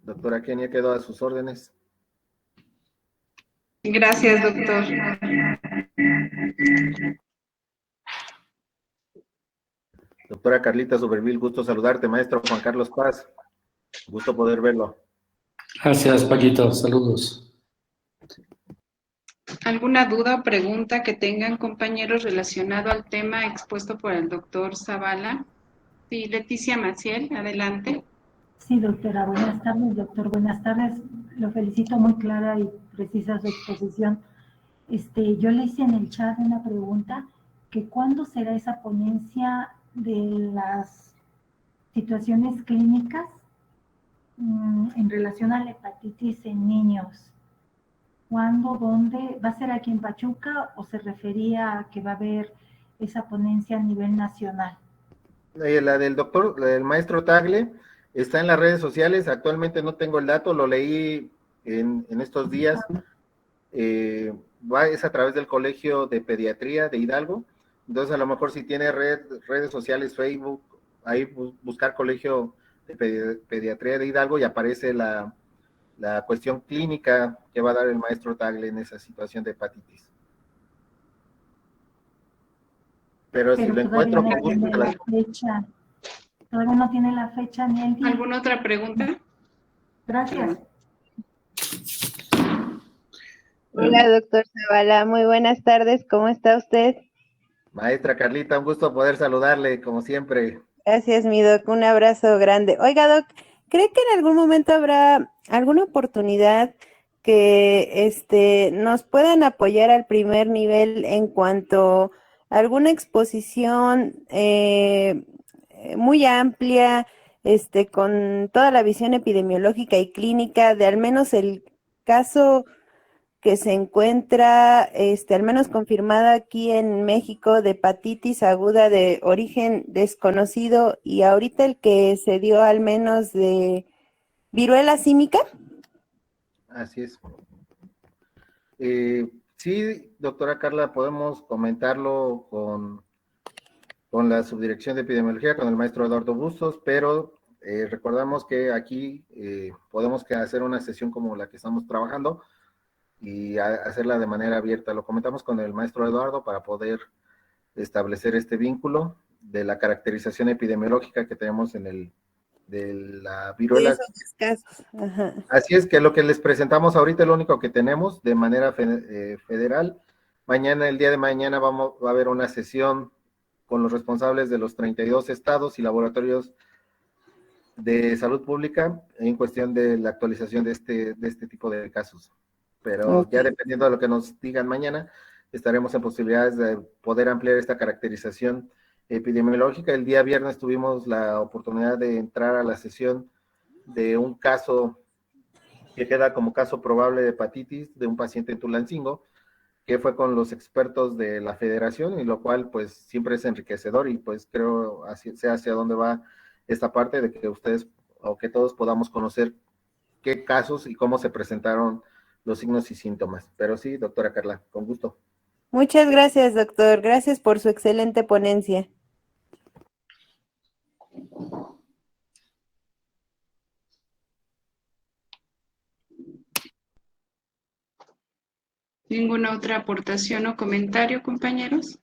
Doctora Kenia, quedo a sus órdenes. Gracias, doctor. Doctora Carlita Sobervil, gusto saludarte. Maestro Juan Carlos Paz, gusto poder verlo. Gracias, Paquito. Saludos. ¿Alguna duda o pregunta que tengan, compañeros, relacionado al tema expuesto por el doctor Zavala? Sí, Leticia Maciel, adelante. Sí, doctora, buenas tardes, doctor, buenas tardes. Lo felicito, muy clara y precisa su exposición. Yo le hice en el chat una pregunta, que ¿cuándo será esa ponencia de las situaciones clínicas en relación a la hepatitis en niños? ¿Cuándo, dónde? ¿Va a ser aquí en Pachuca o se refería a que va a haber esa ponencia a nivel nacional? La del doctor, la del maestro Tagle, está en las redes sociales. Actualmente no tengo el dato, lo leí en estos días. Es a través del Colegio de Pediatría de Hidalgo. Entonces, a lo mejor si tiene redes sociales, Facebook, ahí buscar Colegio de Pediatría de Hidalgo y aparece la cuestión clínica que va a dar el maestro Tagle en esa situación de hepatitis. Pero si lo encuentro, no tiene la fecha. Todavía no tiene la fecha ni el día. ¿Alguna otra pregunta? Gracias. Hola, doctor Zavala, muy buenas tardes, ¿cómo está usted? Maestra Carlita, un gusto poder saludarle, como siempre. Gracias, mi doc, un abrazo grande. Oiga, doc, ¿cree que en algún momento habrá alguna oportunidad que nos puedan apoyar al primer nivel en cuanto a alguna exposición muy amplia, con toda la visión epidemiológica y clínica de al menos el caso que se encuentra, al menos confirmada aquí en México, de hepatitis aguda de origen desconocido, y ahorita el que se dio al menos de viruela símica? Así es. Sí, doctora Carla, podemos comentarlo con la Subdirección de Epidemiología, con el maestro Eduardo Bustos, pero recordamos que aquí podemos hacer una sesión como la que estamos trabajando y hacerla de manera abierta. Lo comentamos con el maestro Eduardo para poder establecer este vínculo de la caracterización epidemiológica que tenemos de la viruela. Sí, esos casos. Ajá. Así es que lo que les presentamos ahorita es lo único que tenemos de manera federal. Mañana, el día de mañana, va a haber una sesión con los responsables de los 32 estados y laboratorios de salud pública en cuestión de la actualización de este tipo de casos. Pero okay, ya dependiendo de lo que nos digan mañana, estaremos en posibilidades de poder ampliar esta caracterización epidemiológica. El día viernes tuvimos la oportunidad de entrar a la sesión de un caso que queda como caso probable de hepatitis de un paciente en Tulancingo, que fue con los expertos de la federación, y lo cual pues siempre es enriquecedor, y pues creo sea hacia dónde va esta parte de que ustedes o que todos podamos conocer qué casos y cómo se presentaron los signos y síntomas. Pero sí, doctora Carla, con gusto. Muchas gracias, doctor. Gracias por su excelente ponencia. ¿Ninguna otra aportación o comentario, compañeros?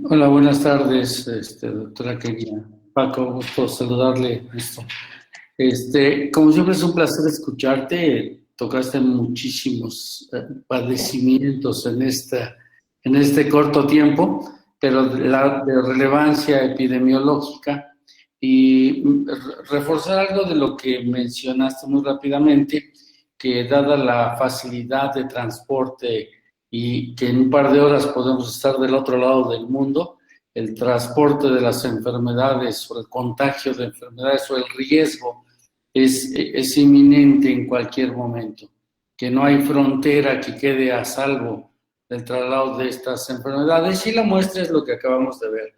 Hola, buenas tardes, doctora querida. Paco, gusto saludarle. Como siempre es un placer escucharte. Tocaste muchísimos padecimientos en este corto tiempo, pero de relevancia epidemiológica. Y reforzar algo de lo que mencionaste muy rápidamente, que dada la facilidad de transporte y que en un par de horas podemos estar del otro lado del mundo, el transporte de las enfermedades o el contagio de enfermedades o el riesgo es inminente en cualquier momento, que no hay frontera que quede a salvo del traslado de estas enfermedades, y la muestra es lo que acabamos de ver.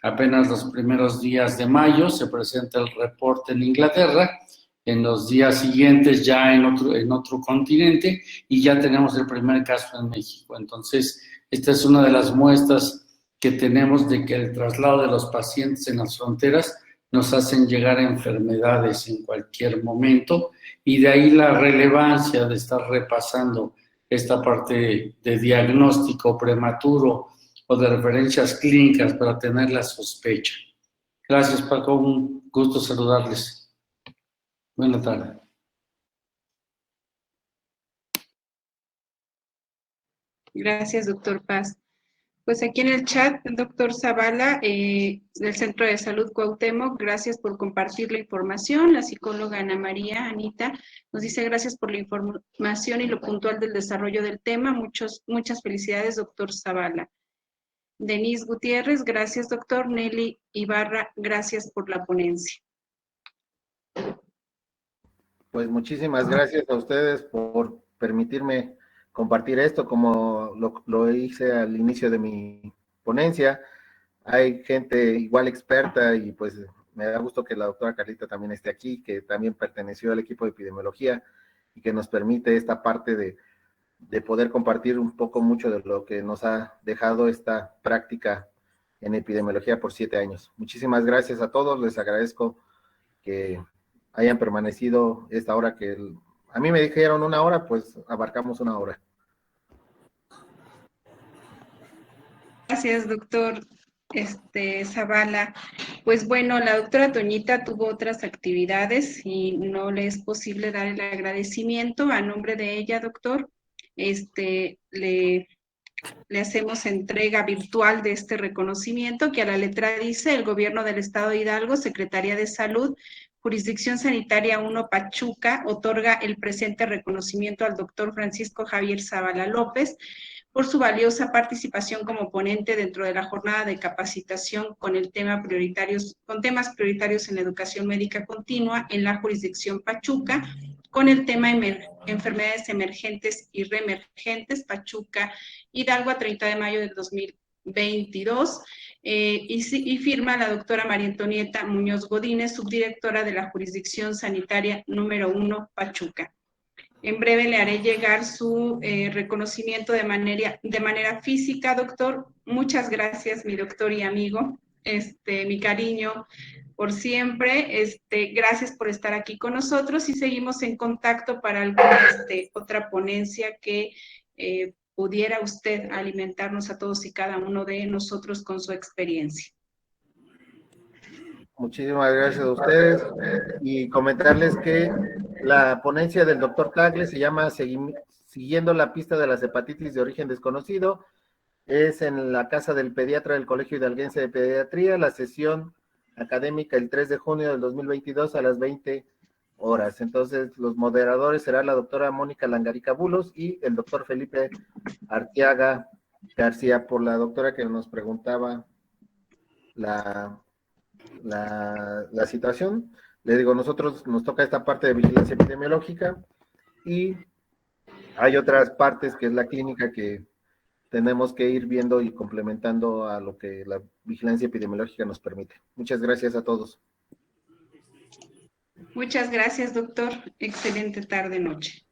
Apenas los primeros días de mayo se presenta el reporte en Inglaterra, en los días siguientes ya en otro continente, y ya tenemos el primer caso en México. Entonces, esta es una de las muestras que tenemos de que el traslado de los pacientes en las fronteras nos hacen llegar a enfermedades en cualquier momento, y de ahí la relevancia de estar repasando esta parte de diagnóstico prematuro o de referencias clínicas para tener la sospecha. Gracias, Paco, un gusto saludarles. Buenas tardes. Gracias, doctor Paz. Pues aquí en el chat, el doctor Zavala, del Centro de Salud Cuauhtémoc, gracias por compartir la información. La psicóloga Ana María, Anita, nos dice gracias por la información y lo puntual del desarrollo del tema. Muchas felicidades, doctor Zavala. Denise Gutiérrez, gracias, doctor. Nelly Ibarra, gracias por la ponencia. Pues muchísimas gracias a ustedes por permitirme compartir esto, como lo hice al inicio de mi ponencia. Hay gente igual experta y pues me da gusto que la doctora Carlita también esté aquí, que también perteneció al equipo de epidemiología y que nos permite esta parte de poder compartir un poco mucho de lo que nos ha dejado esta práctica en epidemiología por 7 años. Muchísimas gracias a todos, les agradezco que hayan permanecido esta hora a mí me dijeron 1 hora, pues abarcamos 1 hora. Gracias, doctor Zavala. Pues bueno, la doctora Toñita tuvo otras actividades y no le es posible dar el agradecimiento. A nombre de ella, doctor, le hacemos entrega virtual de este reconocimiento que a la letra dice: el Gobierno del Estado de Hidalgo, Secretaría de Salud, Jurisdicción Sanitaria 1 Pachuca, otorga el presente reconocimiento al doctor Francisco Javier Zavala López por su valiosa participación como ponente dentro de la jornada de capacitación con temas prioritarios en la educación médica continua en la jurisdicción Pachuca, con el tema enfermedades emergentes y reemergentes, Pachuca, Hidalgo, a 30 de mayo del 2022, y firma la doctora María Antonieta Muñoz Godínez, subdirectora de la jurisdicción sanitaria número 1, Pachuca. En breve le haré llegar su reconocimiento de manera física, doctor. Muchas gracias, mi doctor y amigo. Mi cariño por siempre. Gracias por estar aquí con nosotros y seguimos en contacto para alguna otra ponencia que pudiera usted alimentarnos a todos y cada uno de nosotros con su experiencia. Muchísimas gracias a ustedes y comentarles que la ponencia del doctor Tagle se llama Siguiendo la pista de las hepatitis de origen desconocido. Es en la casa del pediatra del Colegio Hidalguense de Pediatría, la sesión académica el 3 de junio del 2022 a las 20 horas. Entonces, los moderadores serán la doctora Mónica Langarica Bulos y el doctor Felipe Arteaga García. Por la doctora que nos preguntaba la situación, le digo, nosotros nos toca esta parte de vigilancia epidemiológica y hay otras partes que es la clínica que tenemos que ir viendo y complementando a lo que la vigilancia epidemiológica nos permite. Muchas gracias a todos. Muchas gracias, doctor. Excelente tarde-noche.